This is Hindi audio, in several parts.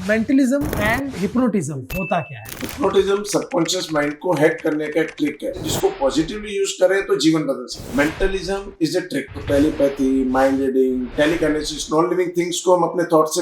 मेंटलिज्म एंड हिप्नोटिज्म होता क्या है? हिप्नोटिज्म सबकॉन्शियस माइंड को हैक करने का एक ट्रिक है जिसको पॉजिटिवली यूज करें तो जीवन बदल सकते। Mentalism is a trick. तो telepathy, mind reading, telekinesis, non living things को हम अपने थॉट से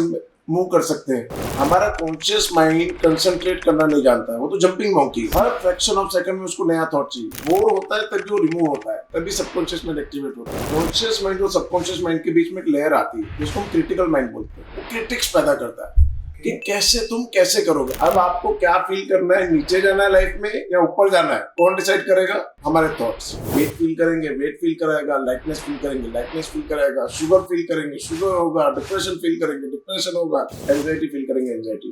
मूव कर सकते हैं। हमारा कॉन्शियस माइंड कंसंट्रेट करना नहीं जानता है, वो तो jumping monkey, her fraction of second में उसको नया थॉट चाहिए। बोर होता है तभी वो रिमूव होता है, तभी सबकॉन्शियस माइंड एक्टिवेट होता है। कॉन्शियस माइंड और सबकॉन्शियस माइंड के बीच में एक लेयर आती है जिसको हम क्रिटिकल माइंड बोलते हैं। वो क्रिटिक्स पैदा करता है कि कैसे तुम कैसे करोगे। अब आपको क्या फील करना है, नीचे जाना है लाइफ में या ऊपर जाना है, कौन डिसाइड करेगा? हमारे थॉट्स। वेट फील करेंगे, वेट फील कराएगा, लाइटनेस फील करेंगे, लाइटनेस फील कराएगा, शुगर फील करेंगे, शुगर होगा, डिप्रेशन फील करेंगे, डिप्रेशन होगा, एंजाइटी फील करेंगे, एंजाइटी।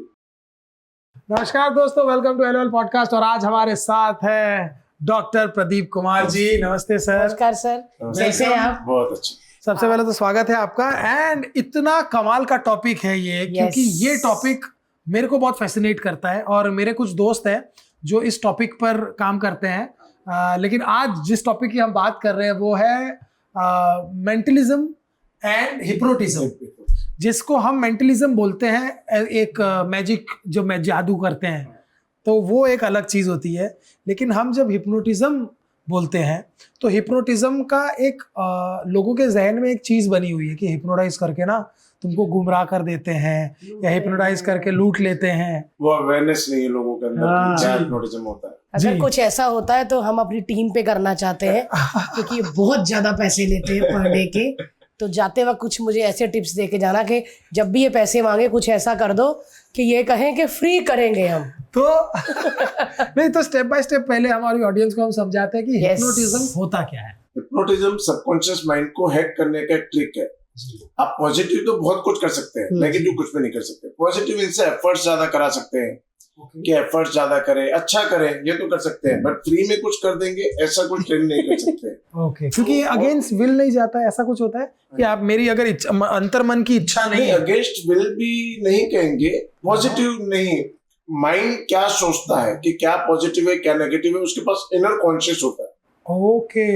नमस्कार दोस्तों, वेलकम टू एलओएल पॉडकास्ट। और आज हमारे साथ है डॉक्टर प्रदीप कुमार जी। नमस्ते सर। नमस्कार सर, कैसे हैं आप? बहुत अच्छा। सबसे पहले तो स्वागत है आपका। एंड इतना कमाल का टॉपिक है ये, क्योंकि ये टॉपिक मेरे को बहुत फैसिनेट करता है और मेरे कुछ दोस्त हैं जो इस टॉपिक पर काम करते हैं। लेकिन आज जिस टॉपिक की हम बात कर रहे हैं वो है मेंटलिज्म एंड हिप्नोटिज्म, जिसको हम मेंटलिज्म बोलते हैं। एक मैजिक जो जादू करते हैं, तो वो एक अलग चीज़ होती है। लेकिन हम जब हिप्नोटिज्म बोलते हैं तो हिप्नोटिज्म का एक लोगों के जहन में एक चीज़ बनी हुई है कि हिप्नोटाइज करके ना तुमको गुमराह कर देते हैं या हिप्नोटाइज करके लूट लेते हैं। वो अवेयरनेस नहीं है लोगों के अंदर कि क्या हिप्नोटिज्म होता है। अगर कुछ ऐसा होता है तो हम अपनी टीम पे करना चाहते हैं क्योंकि ये बहुत ज्यादा पैसे लेते हैं पर डे के। तो जाते वक्त कुछ मुझे ऐसे टिप्स दे के जाना कि जब भी ये पैसे मांगे कुछ ऐसा कर दो कि ये कहें कि फ्री करेंगे हम। तो नहीं, तो स्टेप बाय स्टेप पहले हमारी ऑडियंस को हम समझाते हैं कि हिप्नोटिज्म होता क्या है। हिप्नोटिज्म सबकॉन्शियस माइंड को हैक करने का एक ट्रिक है। आप पॉजिटिव तो बहुत कुछ कर सकते हैं, नेगेटिव कुछ भी नहीं कर सकते। पॉजिटिव इनसे एफर्ट्स ज्यादा करा सकते हैं कि एफर्ट्स ज्यादा करें, अच्छा करें, ये तो कर सकते हैं। बट फ्री में कुछ कर देंगे ऐसा कुछ ट्रेन नहीं कर सकते। ओके, क्योंकि अगेंस्ट विल नहीं जाता है। ऐसा कुछ होता है कि आप मेरी अगर अंतर्मन की इच्छा नहीं, अगेंस्ट विल भी नहीं कहेंगे, पॉजिटिव नहीं। माइंड क्या सोचता है कि क्या पॉजिटिव है क्या नेगेटिव है, उसके पास इनर कॉन्शियस होता है। ओके,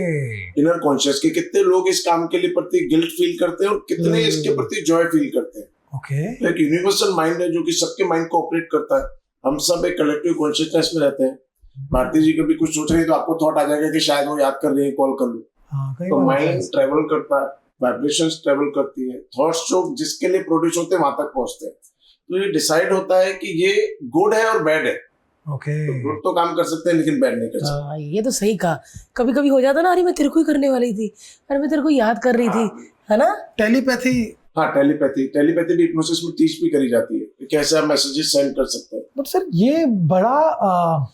इनर कॉन्शियस के कितने लोग इस काम के लिए प्रति गिल्ट फील करते हैं और कितने इसके प्रति जॉय फील करते हैं। ओके, एक यूनिवर्सल माइंड है जो कि सबके माइंड को ऑपरेट करता है। हम सब एक कलेक्टिव कॉन्शियसनेस में रहते हैं। भारती जी कभी कुछ सोच रही है तो आपको थॉट आ जाएगा कि शायद वो याद कर रही है, कॉल कर लो। तो माइंड ट्रेवल करता है, वाइब्रेशंस ट्रेवल करती है, थॉट्स जो जिसके लिए प्रोड्यूस होते हैं वहां तक पहुंचते हैं। तो ये डिसाइड होता है कि ये गुड है और बैड है। ओके, गुड तो काम कर सकते हैं लेकिन बैड नहीं कर सकते। ये तो सही कहा। कभी कभी हो जाता ना, अरे मैं तेरे को ही करने वाली थी, अरे मैं तेरे को याद कर रही थी, है ना। टेलीपैथी। हाँ, टेलीपैथी भी हिप्नोसिस में टीच भी करी जाती है, कैसे आप मैसेजेस सेंड कर सकते हैं। बट सर ये बड़ा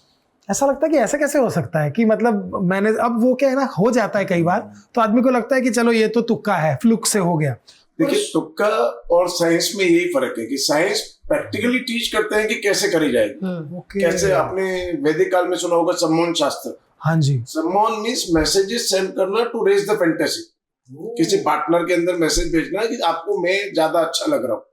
ऐसा लगता है कि ऐसा कैसे हो सकता है कि मतलब मैंने अब वो क्या है ना, हो जाता है कई बार तो आदमी को लगता है कि चलो ये तो तुक्का है, फ्लुक से हो गया। देखिए, तुक्का और साइंस में यही फर्क है कि साइंस प्रैक्टिकली टीच करते हैं कि कैसे करी जाएगी। कैसे आपने वैदिक काल में सुना होगा सम्मोहन शास्त्र। हाँ जी, सम्मोहन मींस मैसेजेस सेंड करना टू रेज द फैंटेसी। किसी पार्टनर के अंदर मैसेज भेजना है कि आपको मैं ज्यादा अच्छा लग रहा हूँ,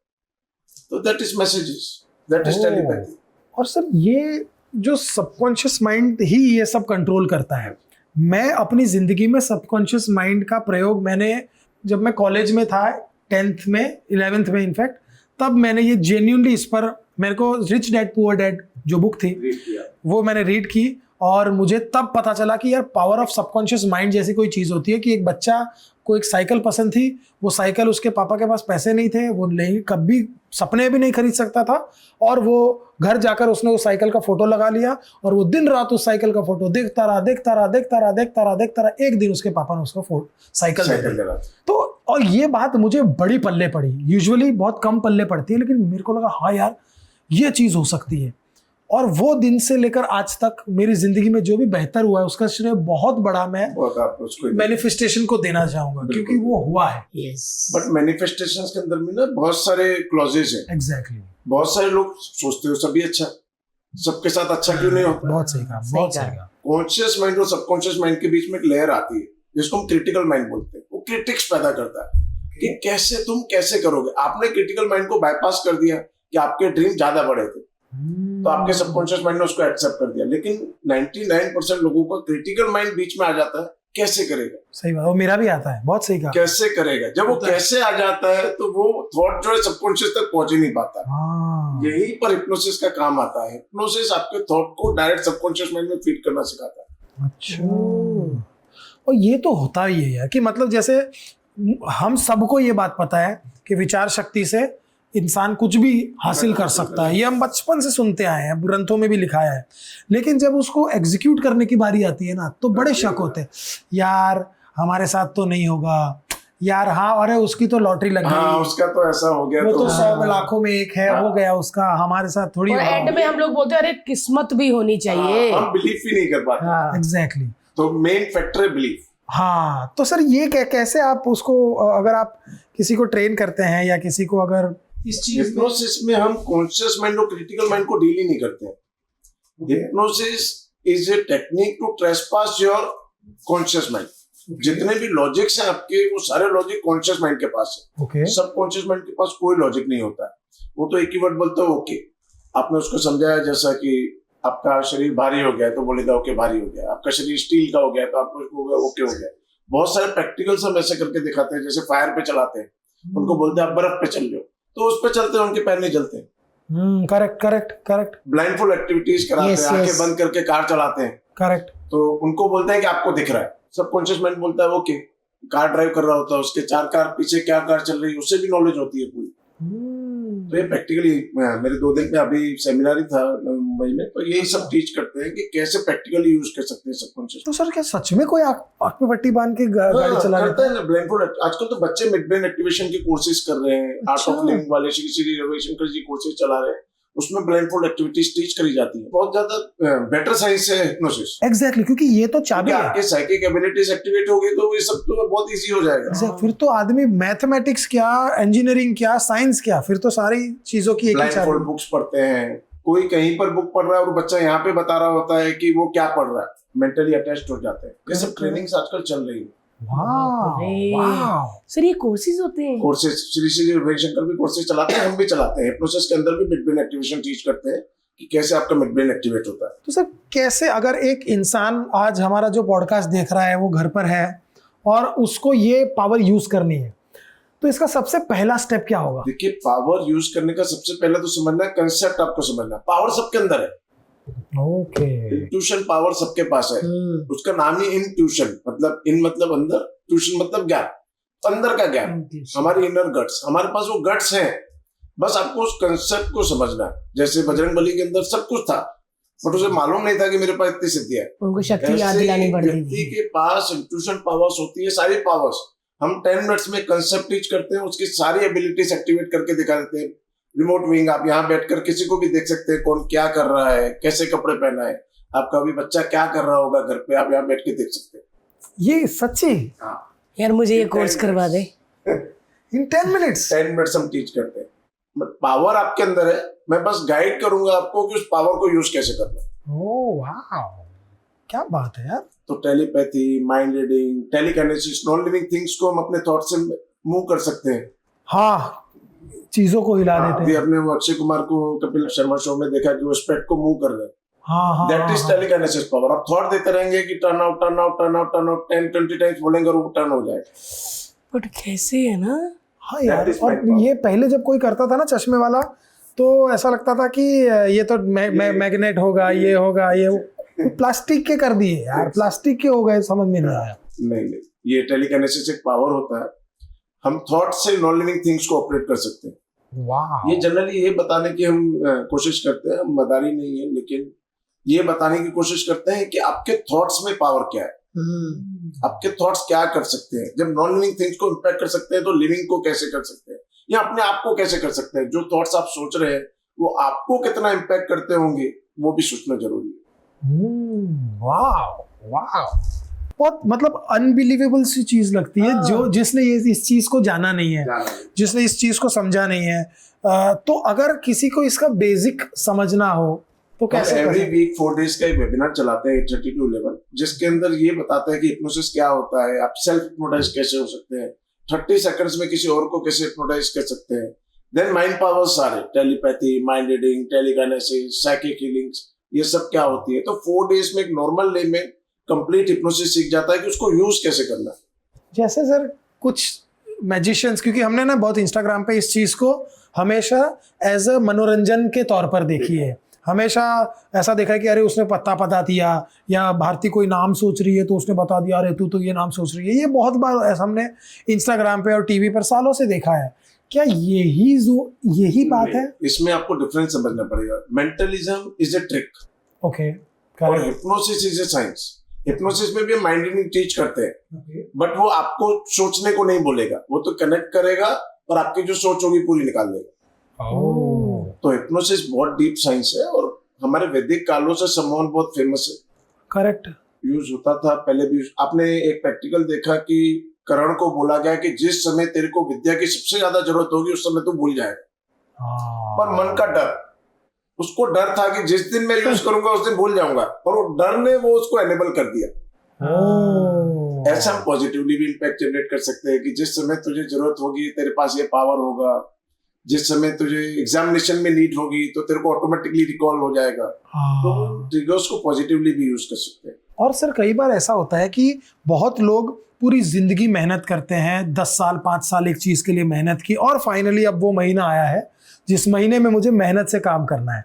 तो that is messages, that is telepathy. और सर ये जो सबकॉन्शियस माइंड ही ये सब कंट्रोल करता है। मैं अपनी जिंदगी में सबकॉन्शियस माइंड का प्रयोग मैंने जब मैं कॉलेज में था, 10th में 11th में इनफैक्ट, तब मैंने ये जेन्युइनली इस पर, मेरे को रिच डैड पुअर डैड जो बुक थी वो मैंने रीड की और मुझे तब पता चला कि यार पावर ऑफ सबकॉन्शियस माइंड जैसी कोई चीज़ होती है। कि एक बच्चा को एक साइकिल पसंद थी, वो साइकिल उसके पापा के पास पैसे नहीं थे, वो नहीं कभी सपने भी नहीं खरीद सकता था, और वो घर जाकर उसने उस साइकिल का फोटो लगा लिया और वो दिन रात उस साइकिल का फोटो देखता रहा। एक दिन उसके पापा ने उसको साइकिल दे दी। तो और ये बात मुझे बड़ी पल्ले पड़ी। यूजुअली बहुत कम पल्ले पड़ती है, लेकिन मेरे को लगा हाँ यार ये चीज़ हो सकती है। और वो दिन से लेकर आज तक मेरी जिंदगी में जो भी बेहतर हुआ है उसका श्रेय बहुत बड़ा मैं मैनिफेस्टेशन को देना चाहूंगा, क्योंकि वो हुआ है। बट मैनिफेस्टेशंस के अंदर में ना बहुत सारे क्लॉजेज हैं। एग्जैक्टली। बहुत सारे लोग सोचते हो सभी अच्छा, सबके साथ अच्छा क्यों नहीं होता। बहुत सही कहा, बहुत सही कहा। कॉन्शियस माइंड और सबकॉन्शियस माइंड के बीच में एक लेयर आती है जिसको हम क्रिटिकल माइंड बोलते हैं। वो क्रिटिक्स पैदा करता है कि कैसे तुम कैसे करोगे। आपने क्रिटिकल माइंड को बाईपास कर दिया कि आपके ड्रीम ज्यादा बड़े थे, तो आपके सबकॉन्शियस माइंड ने उसको एक्सेप्ट कर दिया। लेकिन 99% लोगों का क्रिटिकल माइंड बीच में आ जाता है कैसे करेगा, सही बात, वो मेरा भी आता है, बहुत सही कहा। कैसे करेगा। जब वो कैसे आ जाता है तो वो थॉट जो है सबकॉन्शियस तक पहुंच ही नहीं पाता। हाँ, यही पर हिप्नोसिस का काम आता है। हिप्नोसिस आपके थॉट को डायरेक्ट सबकॉन्शियस माइंड में फीड करना सिखाता है। अच्छा। और ये तो होता ही है यार कि मतलब जैसे हम सबको ये बात पता है कि विचार शक्ति से इंसान कुछ भी हासिल कर सकता है, ये हम बचपन से सुनते आए हैं, ग्रंथों में भी लिखाया है। लेकिन जब उसको एग्जीक्यूट करने की बारी आती है ना, तो बड़े शक होते हैं, यार हमारे साथ तो नहीं होगा, यार हाँ अरे उसकी तो लॉटरी लग हाँ, गई, उसका तो ऐसा हो गया, वो तो हाँ। 100 लाखों में एक है, हो गया उसका, हमारे साथ थोड़ी और होगा। एंड में हम लोग बोलते हैं अरे किस्मत भी होनी चाहिए। हम बिलीव ही नहीं कर पाते। हाँ। एग्जैक्टली। तो मेन फैक्टर है बिलीफ। हाँ, तो सर ये कैसे आप उसको अगर आप किसी को ट्रेन करते हैं या किसी को अगर इस चीज में हिप्नोसिस में हम कॉन्शियस माइंड और क्रिटिकल माइंड को डील ही नहीं करते हैं। Hypnosis is a technique to trespass your conscious mind. जितने भी लॉजिक्स हैं आपके, वो सारे लॉजिक कॉन्शियस माइंड के पास है। ओके, सब कॉन्शियस माइंड के पास कोई लॉजिक नहीं होता है। वो तो एक ही वर्ड बोलता है, ओके। आपने उसको समझाया, जैसा कि आपका शरीर भारी हो गया तो बोलेगा ओके भारी हो गया, आपका शरीर स्टील का हो गया तो आपको उसको ओके हो गया। बहुत सारे प्रैक्टिकल्स हम ऐसे करके दिखाते हैं, जैसे फायर पे चलाते हैं, उनको बोलते हैं आप बर्फ पे चल लो, तो उस पे चलते हैं, उनके पैर नहीं चलते। करेक्ट करेक्ट करेक्ट ब्लाइंडफुल एक्टिविटीज कराते Yes, हैं, आंखें yes. बंद करके कार चलाते हैं, करेक्ट। तो उनको बोलते हैं कि आपको दिख रहा है। सबकॉन्शियस माइंड बोलता है ओके। कार ड्राइव कर रहा होता है, उसके 4 कार पीछे क्या कार चल रही है उससे भी नॉलेज होती है पूरी। तो ये प्रैक्टिकली मेरे 2 दिन में अभी सेमिनार ही था मुंबई में, तो यही सब टीच करते हैं कि कैसे प्रैक्टिकली यूज कर सकते हैं सबकॉन्शियस। तो सर क्या सच में कोई आँख पे पट्टी बांध के गाड़ी चला करता लेता है ना ब्लाइंडफोल्ड। आजकल तो बच्चे मिड ब्रेन एक्टिवेशन की कोर्सेज कर रहे हैं। आर्ट ऑफ लिविंग वाले श्री रविशंकर जी कोर्सेज चला रहे हैं, उसमें ब्लाइंडफोल्ड एक्टिविटीज टीच करी जाती है। बहुत ज्यादा बेटर साइंस है हिप्नोसिस। एग्जैक्टली, क्योंकि ये तो चाबी है। आपके साइकिक एबिलिटीज एक्टिवेट हो गई तो ये सब तो बहुत इजी हो जाएगा। Exact, फिर तो आदमी मैथमेटिक्स क्या, इंजीनियरिंग क्या, साइंस क्या, फिर तो सारी चीजों की एक ही ब्लाइंडफोल्ड चाबी। बुक्स पढ़ते हैं, कोई कहीं पर बुक पढ़ रहा है और बच्चा यहाँ पे बता रहा होता है कि वो क्या पढ़ रहा है, मेंटली अटैच्ड हो जाते हैं। ये सब ट्रेनिंग्स आजकल चल रही है। वाह वाह। सर ये कोर्सेज होते हैं? कोर्सेज श्री रविशंकर भी कोर्सेज चलाते हैं, हम भी चलाते हैं। हिप्नोसिस के अंदर भी मिड ब्रेन एक्टिवेशन टीच करते हैं कि कैसे आपका मिड ब्रेन एक्टिवेट होता है। तो सर कैसे, अगर एक इंसान आज हमारा जो पॉडकास्ट देख रहा है वो घर पर है और उसको ये पावर यूज करनी है, तो इसका सबसे पहला स्टेप क्या होगा? देखिए, पावर यूज करने का सबसे पहले तो समझना है, कंसेप्ट आपको समझना है। पावर सबके अंदर है। ओके, इंट्यूशन पावर सबके पास है। उसका नाम ही इंट्यूशन, मतलब इन मतलब अंदर, ट्यूशन मतलब ज्ञान, अंदर का ज्ञान, हमारी इनर गट्स। हमारे पास वो गट्स हैं, बस आपको उस कंसेप्ट को समझना है। जैसे बजरंगबली के अंदर सब कुछ था, बट उसे मालूम नहीं था कि मेरे पास इतनी सिद्धियां है। उनको शक्ति याद दिलानी पड़ती व्यक्ति थी। के पास इंट्यूशन पावर्स होती है, सारी पावर्स। हम 10 मिनट्स में कंसेप्ट टीच करते हैं, उसकी सारी एबिलिटीज एक्टिवेट करके दिखा देते हैं। रिमोट विंग, आप यहाँ बैठकर किसी को भी देख सकते हैं कौन क्या कर रहा है, कैसे कपड़े पहना है, आपका अभी बच्चा क्या कर रहा होगा घर पे, आप यहाँ बैठ के देख सकते हैं। ये सच्ची? हाँ, यार मुझे ये कोर्स करवा दे। इन 10 मिनट्स? 10 मिनट्स हम टीच करते हैं। पावर आपके अंदर है, मैं बस गाइड करूंगा आपको कि उस पावर को यूज कैसे करना है। ओह वाह, क्या बात है यार। तो telepathy, mind reading, telekinesis, non living things को हम अपने थॉट से मूव कर सकते हैं। हाँ, चीजों को हिला देते अभी हैं। अपने वो अक्षय कुमार को कपिल शर्मा शो में देखा कि वो स्पेट को मूव कर रहे हैं। हाँ हाँ, दैट इज टेलीकाइनेसिस पावर। आप थॉट देते रहेंगे कि turn out turn out turn out turn out 10-20 times बोलेंगे और वो टर्न हो जाएगा। बट कैसे है ना? हाँ यार। That is और my power. ये पहले जब कोई करता था ना चश्मे वाला, तो ऐसा लगता था कि ये तो मैग्नेट होगा, ये होगा, ये प्लास्टिक के कर दिए यार, प्लास्टिक के हो गए, समझ में नहीं आया। नहीं, ये टेलीकाइनेसिस एक पावर होता है। हम थॉट से नॉन लिविंग थिंग्स को ऑपरेट कर सकते हैं। वाह, ये जनरली ये बताने की हम कोशिश करते हैं, हम मदारी नहीं है, लेकिन ये बताने की कोशिश करते हैं कि आपके थॉट्स में पावर क्या है, आपके थॉट्स क्या कर सकते हैं। जब नॉन लिविंग थिंग्स को इम्पैक्ट कर सकते हैं तो लिविंग को कैसे कर सकते हैं, या अपने आप को कैसे कर सकते हैं। जो थॉट्स आप सोच रहे हैं वो आपको कितना इम्पैक्ट करते होंगे, वो भी सोचना जरूरी है। वाह वाह, बहुत मतलब अनबिलीवेबल सी चीज लगती है। जो जिसने ये इस चीज को जाना नहीं है, जिसने इस चीज को समझा नहीं है, तो अगर किसी को इसका बेसिक समझना हो तो कैसे? एवरी वीक 4 डेज का एक वेबिनार चलाते हैं 8:30 to 11, जिसके अंदर ये बताते हैं कि हिप्नोसिस क्या होता है, आप सेल्फ हिप्नोटाइज कैसे हो सकते हैं, 30 सेकंड्स में किसी और को कैसे हिप्नोटाइज कर सकते हैं। देन माइंड पावर्स सारे, telepathy, mind reading, telekinesis, psychic healings, ये सब क्या होती है। तो 4 डेज में एक नॉर्मल डे में कंप्लीट हिप्नोसिस सीख जाता है कि उसको यूज कैसे करना है। जैसे सर कुछ मैजिशियंस, क्योंकि हमने ना बहुत इंस्टाग्राम पे इस चीज़ को हमेशा एज अ मनोरंजन के तौर पर देखी है। हमेशा ऐसा देखा है कि अरे उसने पता बता दिया, या भारती कोई नाम सोच रही है तो उसने बता दिया अरे तू तो ये नाम सोच रही है। ये बहुत बार ऐसा हमने इंस्टाग्राम पे और टीवी पर सालों से देखा है। क्या यही बात है? इसमें आपको डिफरेंस समझना पड़ेगा। Mentalism is a trick okay, और hypnosis is a science. Hypnosis में भी माइंड रीडिंग टीच करते हैं, बट वो आपको सोचने को नहीं बोलेगा, वो तो कनेक्ट करेगा और आपकी जो सोच होगी पूरी निकाल देगा। तो हिप्नोसिस बहुत डीप साइंस है और हमारे वैदिक कालों से सम्मोहन बहुत फेमस है। करेक्ट। यूज होता था पहले भी। आपने एक प्रैक्टिकल देखा कि करण को बोला गया कि जिस समय तेरे को विद्या की सबसे ज्यादा जरूरत होगी उस समय तू भूल जाएगा, पर मन का डर, उसको डर था कि जिस दिन मैं यूज करूंगा उस दिन भूल जाऊंगा, और वो डर ने वो उसको एनेबल कर दिया। ऐसा हम पॉजिटिवली भी इम्पैक्ट जनरेट कर सकते हैं कि जिस समय तुझे जरूरत होगी तेरे पास ये पावर होगा, जिस समय तुझे एग्जामिनेशन में नीड होगी तो तेरे को ऑटोमेटिकली रिकॉल हो जाएगा। तो ट्रिगर्स को पॉजिटिवली भी यूज कर सकते हैं। और सर कई बार ऐसा होता है कि बहुत लोग पूरी जिंदगी मेहनत करते हैं, 10 साल 5 साल एक चीज के लिए मेहनत की, और फाइनली अब वो महीना आया है जिस महीने में मुझे मेहनत से काम करना है,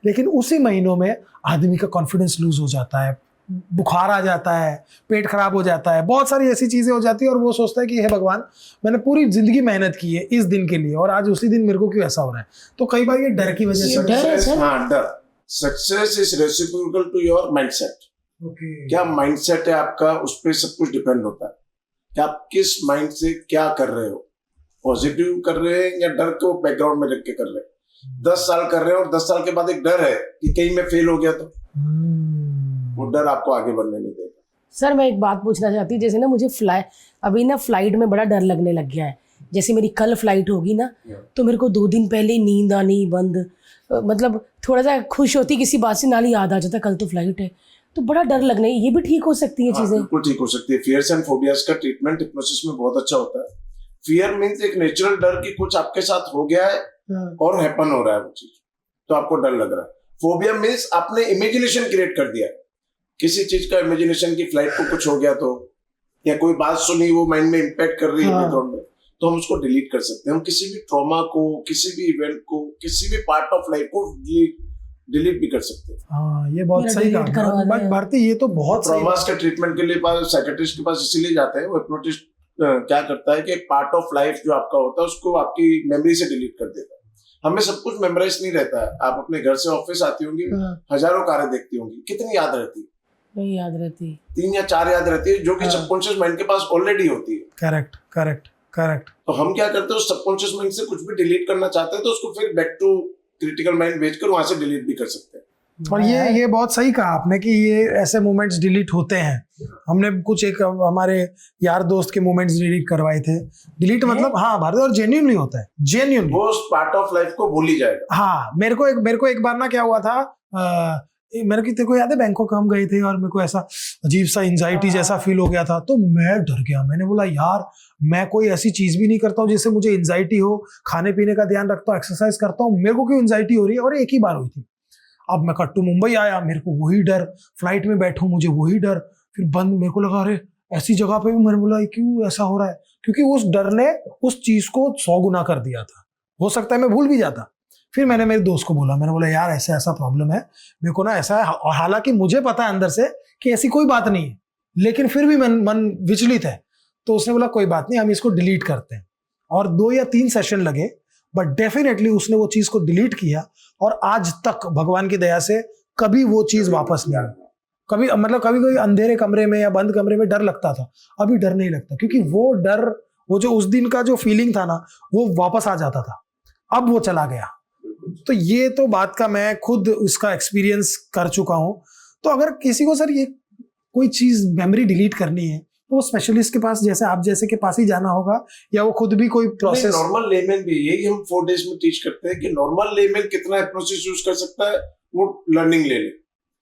लेकिन उसी महीनों में आदमी का कॉन्फिडेंस लूज हो जाता है, बुखार आ जाता है, पेट खराब हो जाता है, बहुत सारी ऐसी चीजें हो जाती है, और वो सोचता है कि हे भगवान, मैंने पूरी जिंदगी मेहनत की है इस दिन के लिए और आज उसी दिन मेरे को क्यों ऐसा हो रहा है। तो कई बार ये डर की वजह से डर। Success is reciprocal to your mindset. क्या माइंडसेट है आपका, उस पर सब कुछ डिपेंड होता है कि आप किस माइंड से क्या कर रहे हो। पॉजिटिव कर रहे हैं या डर को बैकग्राउंड में रख के कर रहे हैं। 10 साल कर रहे हैं और 10 साल के बाद एक डर है कि कहीं मैं फेल हो गया तो वो डर आपको आगे बढ़ने नहीं देगा। सर मैं एक बात पूछना चाहती हूँ, जैसे ना मुझे अभी ना फ्लाइट में बड़ा डर लगने लग गया है। जैसे मेरी कल फ्लाइट होगी ना, तो मेरे को 2 दिन पहले नींद आनी बंद, मतलब थोड़ा सा खुश होती किसी बात से, नाली याद आ जाता कल तो फ्लाइट है, तो बड़ा डर लगने। ये भी ठीक हो सकती है चीजें? बिल्कुल ठीक हो सकती है। फियर्स एंड फोबियाज का ट्रीटमेंट हिप्नोसिस में बहुत अच्छा होता है। फियर मीन्स एक नेचुरल डर कि कुछ आपके साथ हो गया है और हैपन हो रहा है वो चीज, तो आपको डर लग रहा है। फोबिया मीन्स आपने इमेजिनेशन क्रिएट कर दिया, किसी चीज का इमेजिनेशन की फ्लाइट को कुछ हो गया तो, या कोई बात सुनी वो माइंड में इम्पैक्ट कर रही है बैकग्राउंड में, तो हम उसको डिलीट कर सकते हैं। हम किसी भी ट्रॉमा को, किसी भी इवेंट को, किसी भी पार्ट ऑफ लाइफ को डिलीट भी कर सकते हैं। हाँ, ये बहुत सही कहा भारती। ये तो बहुत ट्रॉमास के ट्रीटमेंट के लिए साइकियाट्रिस्ट के पास इसीलिए जाते हैं। वो हिप्नोटिस्ट क्या करता है कि एक पार्ट ऑफ लाइफ जो आपका होता है उसको आपकी मेमोरी से डिलीट कर देता है। हमें सब कुछ मेमोराइज नहीं रहता है। आप अपने घर से ऑफिस आती होंगी, हजारों कारें देखती होंगी, कितनी याद रहती? नहीं याद रहती, 3 या 4 याद रहती है, जो कि सबकॉन्शियस माइंड के पास ऑलरेडी होती है। Correct correct correct. तो हम क्या करते हैं, उस सबकॉन्शियस माइंड से कुछ भी डिलीट करना चाहते हैं तो उसको फिर बैक टू क्रिटिकल माइंड भेजकर वहां से डिलीट भी कर सकते हैं। और ये बहुत सही कहा आपने कि ये ऐसे मोमेंट्स डिलीट होते हैं। हमने कुछ एक हमारे यार दोस्त के मोमेंट्स डिलीट करवाए थे। डिलीट मतलब हाँ भारत, और जेन्युइनली होता है, जेन्युइनली वो पार्ट ऑफ लाइफ को भूल ही जाएगा। हाँ, मेरे को एक बार ना क्या हुआ था, मेरे को तेरे को याद है बैंकॉक हम गए थे और मेरे को ऐसा अजीब सा एंजाइटी जैसा फील हो गया था, तो मैं डर गया। मैंने बोला यार मैं कोई ऐसी चीज भी नहीं करता हूँ जिससे मुझे एंजाइटी हो, खाने पीने का ध्यान रखता हूँ, एक्सरसाइज करता हूँ, मेरे को क्यों एंजाइटी हो रही है। और एक ही बार हुई थी। अब मैं कट्टू मुंबई आया, मेरे को वही डर, फ्लाइट में बैठूं मुझे वही डर, फिर बंद, मेरे को लगा अरे ऐसी जगह पे भी, मैंने बोला क्यों ऐसा हो रहा है, क्योंकि उस डर ने उस चीज को 100 गुना कर दिया था। हो सकता है मैं भूल भी जाता। फिर मैंने मेरे दोस्त को बोला, मैंने बोला यार ऐसा ऐसा प्रॉब्लम है मेरे को ना, ऐसा है, और हालांकि मुझे पता है अंदर से कि ऐसी कोई बात नहीं है, लेकिन फिर भी मन विचलित है। तो उसने बोला कोई बात नहीं, हम इसको डिलीट करते हैं। और 2 या 3 सेशन लगे, बट डेफिनेटली उसने वो चीज को डिलीट किया, और आज तक भगवान की दया से कभी वो चीज वापस नहीं आई। कभी मतलब कभी अंधेरे कमरे में या बंद कमरे में डर लगता था, अभी डर नहीं लगता, क्योंकि वो डर, वो जो उस दिन का जो फीलिंग था ना, वो वापस आ जाता था, अब वो चला गया। तो ये तो बात का मैं खुद उसका एक्सपीरियंस कर चुका हूं। तो अगर किसी को सर ये कोई चीज मेमोरी डिलीट करनी है तो वो स्पेशलिस्ट के पास, जैसे आप जैसे के पास ही जाना होगा, या वो खुद भी कोई प्रोसेस? नॉर्मल लेमैन भी यही हम 4 डेज में टीच करते हैं कि नॉर्मल लेमैन कितना हिप्नोसिस यूज कर सकता है, वो लर्निंग ले ले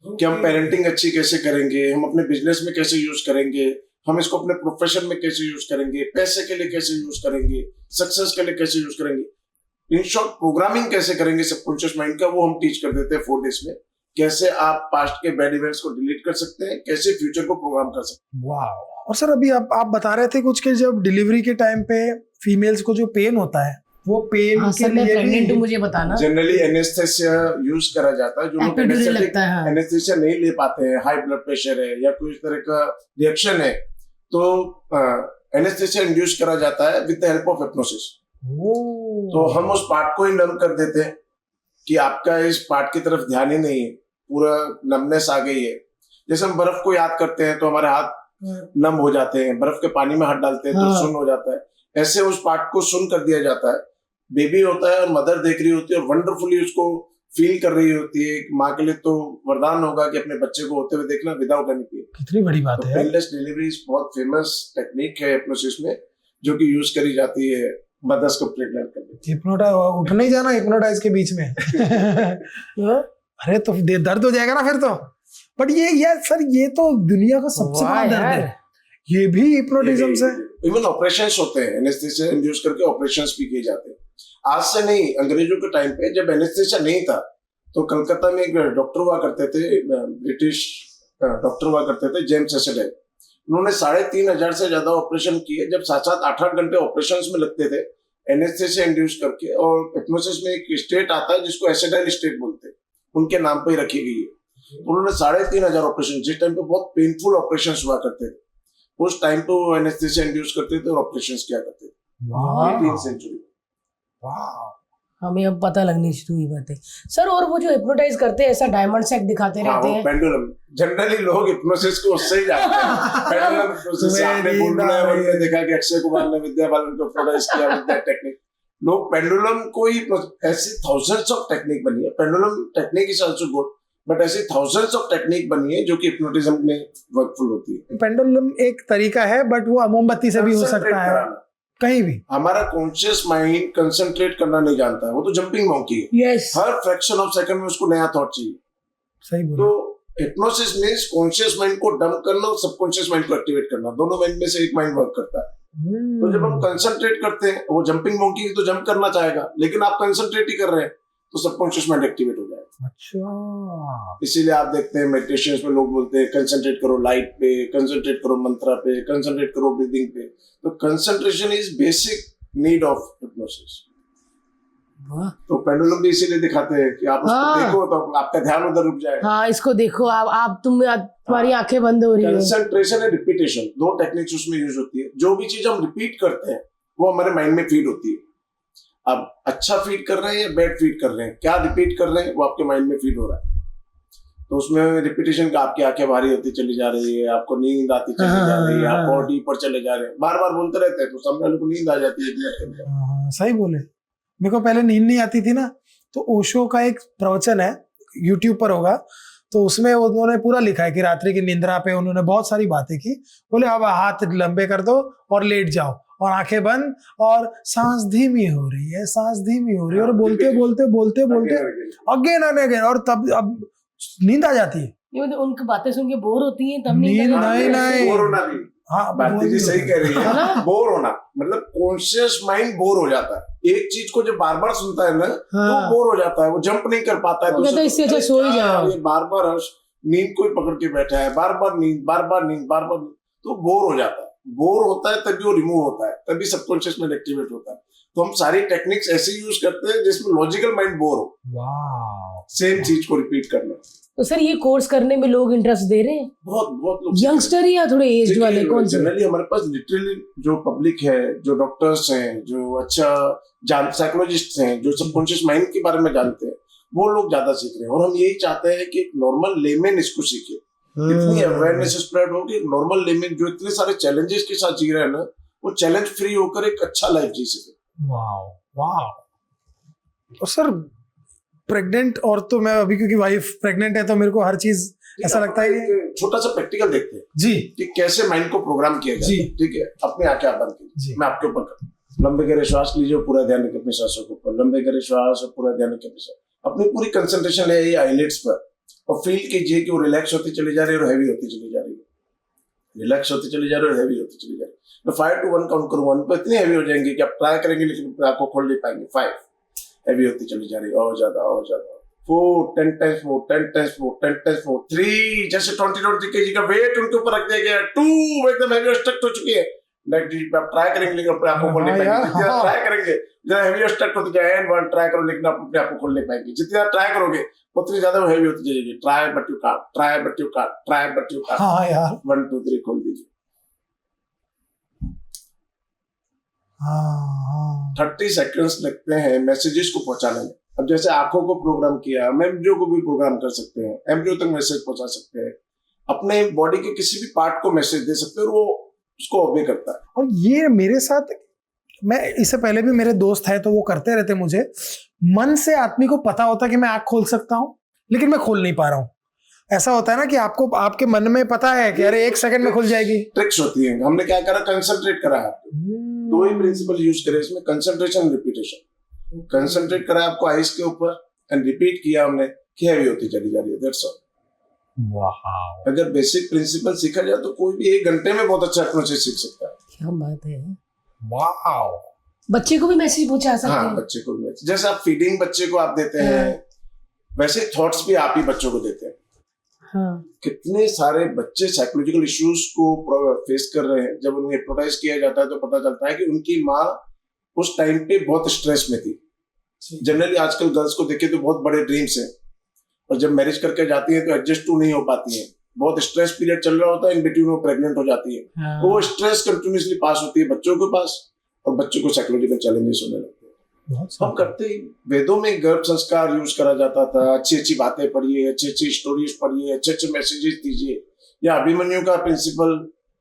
कि हम पेरेंटिंग अच्छी कैसे करेंगे, हम अपने बिजनेस में कैसे यूज करेंगे, हम इसको अपने प्रोफेशन में कैसे यूज करेंगे, पैसे के लिए कैसे यूज करेंगे, सक्सेस के लिए कैसे यूज करेंगे, इन शॉर्ट प्रोग्रामिंग कैसे करेंगे सबकॉन्शियस माइंड का, वो हम टीच कर देते हैं 4 डेज में। कैसे आप पास्ट के बैड इवेंट्स को डिलीट कर सकते हैं, कैसे फ्यूचर को प्रोग्राम कर सकते वाह। और सर अभी आप बता रहे थे कुछ कि जब डिलीवरी के टाइम पे फीमेल्स को जो पेन होता है वो पेन हाँ, के सर मैं लिए प्रेग्नेंट हूँ, भी मुझे बताना। हैं। जनरली एनेस्थेसिया यूज करा जाता है। जो लोग एपिड्यूरल लगता है, हाँ। एनेस्थेसिया नहीं ले पाते हैं, हाई ब्लड प्रेशर है या कोई इस तरह का रिएक्शन है, तो एनेस्थेसिया इंड्यूस करा जाता है with the help of hypnosis. तो हम उस पार्ट को ही नम कर देते हैं कि आपका इस पार्ट की तरफ ध्यान ही नहीं है, पूरा नमनेस आ गई है। जैसे हम बर्फ को याद करते हैं तो हमारे हाथ नम हो जाते हैं, बर्फ के पानी में हाथ डालते हैं तो हाँ। सुन्न हो जाता है। ऐसे उस पार्ट को सुन्न कर दिया जाता है। बेबी होता है और मदर देख रही होती है और वंडरफुली उसको फील कर रही होती है। माँ के लिए तो वरदान होगा कि अपने बच्चे को होते हुए देखना विदाउट एनी पेन। कितनी बड़ी बात तो है यार। पेनलेस डिलीवरी बहुत फेमस टेक्निक है हिप्नोसिस में, जो कि यूज करी जाती है मदर्स को प्रेग्नेंट करने। उठने ही जाना हिप्नोटाइज के बीच में अरे तो दर्द हो जाएगा ना फिर तो। बट ये यार सर ये तो दुनिया का सबसे बड़ा वाह दर्द यार। है, ये भी हिप्नोटिज्म से। इवन ऑपरेशंस होते हैं, एनेस्थेसिया इंड्यूस करके ऑपरेशंस भी किए जाते हैं। आज से नहीं, अंग्रेजों के टाइम पे जब एनेस्थेसिया नहीं था तो कलकत्ता में एक डॉक्टर हुआ करते थे, ब्रिटिश डॉक्टर हुआ करते थे, जेम्स एसेडे। उन्होंने 3,500 से ज्यादा ऑपरेशन किए। जब 7-7, 8-8 घंटे ऑपरेशंस में लगते थे एनेस्थेसिया इंड्यूस करके। और हिप्नोसिस में एक स्टेट आता है जिसको एसिडाइल स्टेट बोलते हैं, उनके नाम पे ही रखी गई है। तो उन्होंने 3,500 ऑपरेशन, जिस टाइम पे बहुत पेनफुल ऑपरेशन हुआ करते थे, उस टाइम पे वो एनेस्थेसिया इंड्यूस करते थे और ऑपरेशन किया करते थे। वाह 18th सेंचुरी। वाह। हमें अब पता लगनी शुरू हुई बातें सर। और वो जो हिप्नोटाइज करते हैं ऐसा डायमंड सेट दिखाते हाँ, रहते वो हैं। पेंडुलम। जनरली लोग हिप्नोसिस को उससे ही जानते हैं। पेंडुलम हिप्नोसिस आपने बुलबुलावन में देखा कि अक्षय कुमार ने विद्या बालन को हिप्नोटाइज किया विद दैट टेक्निक। लोग पेंडुलम को ही, ऐसी थाउजेंड्स ऑफ टेक्निक बनी है। Pendulum technique is also good, but ऐसी थाउजेंड्स ऑफ टेक्निक बनी है जो कि हिप्नोटिज्म में वर्कफुल होती है। पेंडुलम एक तरीका है बट वो मोमबत्ती से भी हो सकता है, कहीं भी। हमारा कॉन्शियस माइंड कंसंट्रेट करना नहीं जानता है, वो तो जंपिंग मॉन्की है। Yes. Her fraction of second में उसको नया थॉट चाहिए। सही बोला। तो हिप्नोसिस मींस कॉन्शियस माइंड को डंप करना और सबकॉन्शियस माइंड को एक्टिवेट करना। दोनों माइंड में से एक माइंड वर्क करता है। तो जब हम कंसंट्रेट करते हैं, वो जंपिंग मॉन्की तो जंप करना चाहेगा, लेकिन आप कंसंट्रेट ही कर रहे हैं तो सबकॉन्शियस माइंड एक्टिवेट हो जाएगा। अच्छा। इसीलिए आप देखते हैं मेडिटेशन में लोग बोलते हैं कंसंट्रेट करो लाइट पे, कंसंट्रेट करो मंत्रा पे, कंसंट्रेट करो ब्रीदिंग पे। तो concentration is basic need of hypnosis. वाह। तो पेंडुलम भी इसीलिए दिखाते हैं कि आप उसको हाँ। देखो तो आपका ध्यान उधर रुक जाएगा। हाँ, इसको देखो आप तुम्हारी आंखें बंद हो रही है। कंसंट्रेशन एंड रिपीटेशन, दो टेक्निक्स उसमें यूज होती है। जो भी चीज हम रिपीट करते हैं वो हमारे माइंड में फीड होती है। अब अच्छा फीड कर रहे हैं या बैड फीड कर रहे हैं, क्या रिपीट कर रहे हैं, वो आपके माइंड में फीड हो रहा है। तो उसमें रिपीटेशन का आपकी आंखें भारी होती चली जा रही है, आपको नींद आती चली जा रही है, आप और डीपर चले जा रहे हैं, बार बार बोलते रहते हैं तो सामने वाले को नींद आ जाती है। सही बोले। मेरे को पहले नींद नहीं आती थी ना, तो ओशो का एक प्रवचन है, यूट्यूब पर होगा, तो उसमें उन्होंने पूरा लिखा है कि रात्रि की निंद्रा पे उन्होंने बहुत सारी बातें की। बोले अब हाथ लंबे कर दो और लेट जाओ और आंखें बंद और सांस धीमी हो रही है, सांस धीमी हो रही है, और बोलते बोलते बोलते बोलते अगेन एंड अगेन, और तब अब नींद आ जाती है। ये मतलब उनकी बातें सुन के बोर होती हैं तब नींद नहीं नहीं। बोर होना भी, हाँ, भारती जी सही कह रही है है। ना? बोर होना मतलब कॉन्शियस माइंड बोर हो जाता है। एक चीज को जब बार बार सुनता है ना तो बोर हो जाता है, वो जंप नहीं कर पाता है। वो कहता है इससे अच्छा सो ही जाओ। ये बार बार नींद को ही पकड़ के बैठा है, बार बार नींद, बार बार नींद, बार बार नींद, तो बोर हो जाता है। बोर होता है तभी वो रिमूव होता है, तभी सबकॉन्शियस माइंड एक्टिवेट होता है। तो हम सारी टेक्निक्स ऐसे यूज करते हैं जिसमें लॉजिकल माइंड बोर हो, वाह। सेम चीज को रिपीट करना। तो सर ये कोर्स करने में लोग इंटरेस्ट दे रहे हैं? बहुत लोग यंगस्टर या थोड़े एज वाले कौन से? जनरली हमारे पास लिटरली जो पब्लिक है, जो डॉक्टर्स हैं, जो अच्छा साइकोलॉजिस्ट हैं, जो सबकॉन्शियस माइंड के बारे में जानते हैं, वो लोग ज्यादा सीख रहे हैं। और हम यही चाहते हैं कि नॉर्मल लेमैन इसको सीखे। इतनी अवेयरनेस स्प्रेड हो कि नॉर्मल लेमैन जो इतने सारे चैलेंजेस के साथ जी रहे हैं ना, वो चैलेंज फ्री होकर एक अच्छा लाइफ जी सके। वाह वाह। तो सर प्रेग्नेंट औरत तो, मैं अभी क्योंकि वाइफ प्रेग्नेंट है तो मेरे को हर चीज ऐसा लगता है कि छोटा सा प्रैक्टिकल देखते हैं जी कि कैसे माइंड को प्रोग्राम किया जाए। ठीक है, अपने आंखें आप बंद कीजिए, मैं आपके ऊपर करता हूं। लंबे गहरे श्वास लीजिए, पूरा ध्यान रखिए अपनी सांसों के ऊपर। लंबे गहरे श्वास और पूरा ध्यान रखिए अपनी सांसों, अपनी पूरी कंसंट्रेशन ले आइए आईलिड्स पर और फील कीजिए कि वो रिलैक्स होती चली जा रही है और हैवी होती चली जा रही है। रिलैक्स होती चली जा रही है और हैवी होती चली जा रही है। मैं 5 to 1 काउंट करूँ, 1 पर इतनी हैवी हो जाएंगी कि आप ट्राई करेंगे लेकिन आपको खोल नहीं पाएंगे। 5 हैवी होती चली जा रही है, और ज्यादा और ज्यादा। 4, 10 times more, 10 times more, 10 times more, 3 जैसे 20 kg का वेट उनके ऊपर रख दिया गया, 2 एकदम हेवी स्ट्रक्ट हो चुकी है। नेक्स्ट आप ट्राई करेंगे लेकिन अपने आप को खोल नहीं पाएंगे, जितना ट्राई करेंगे जितना हेवी स्ट्रक्ट होती जाए एंड वन ट्राई करो लेकिन आप अपने आप को खोल नहीं पाएंगे, जितना ट्राई करोगे उतनी ज्यादा वो हेवी होती जाएगी। Try but you can't, try but you can't, try but you can't. हाँ यार 1 2 3 खोल दीजिए। हाँ 30 सेकंड्स लगते हैं मैसेजेस को पहुंचाने में। अब जैसे आंखों को प्रोग्राम किया, हम एम्ब्रियो को भी प्रोग्राम कर सकते हैं, एम्ब्रियो तक मैसेज पहुंचा सकते हैं, अपने बॉडी के किसी भी पार्ट को मैसेज दे सकते हैं और वो उसको ओबे करता है। और ये मेरे साथ, मैं इससे पहले भी मेरे दोस्त है तो वो करते रहते, मुझे मन से आदमी को पता होता है कि मैं आंख खोल सकता हूँ लेकिन मैं खोल नहीं पा रहा हूँ। ऐसा होता है ना कि आपको आपके मन में पता है कि अरे 1 सेकंड में खुल जाएगी। ट्रिक्स होती है। हमने क्या करा, कंसंट्रेट करा है आपको। दो ही प्रिंसिपल यूज करे इसमें, कंसंट्रेशन रिपीटेशन। कंसंट्रेट करा आपको आइज के ऊपर एंड रिपीट किया हमने कि हैवी होती चली जा रही है, दैट्स ऑल। वाह, अगर बेसिक प्रिंसिपल सीखा जाए तो कोई भी 1 घंटे में बहुत अच्छा हिप्नोसिस सीख सकता है। क्या बात है। वाह, बच्चे को भी मैसेज पहुंचा सकते हाँ हैं। बच्चे को भी, जैसे आप फीडिंग बच्चे को आप देते हैं वैसे थॉट्स भी आप ही बच्चों को देते हैं। हाँ कितने सारे बच्चे साइकोलॉजिकल इश्यूज को फेस कर रहे हैं, जब उन्हें हिप्नोटाइज किया जाता है तो पता चलता है कि उनकी माँ उस टाइम पे बहुत स्ट्रेस में थी। जनरली आजकल गर्ल्स को देखे तो बहुत बड़े ड्रीम्स हैं और जब मैरिज करके जाती है तो एडजस्ट टू नहीं हो पाती है, बहुत स्ट्रेस पीरियड चल रहा होता है, इन बिटवीन वो प्रेग्नेंट हो जाती है। हाँ। तो वो स्ट्रेस कंटिन्यूसली पास होती है बच्चों के पास और बच्चों को साइकोलॉजिकल चैलेंजेस होने लगते हैं। हम करते ही वेदों में गर्भ संस्कार यूज करा जाता था, अच्छी अच्छी बातें पढ़िए, अच्छी अच्छी स्टोरीज पढ़िए, अच्छे अच्छे मैसेजेस दीजिए। या अभिमन्यु का प्रिंसिपल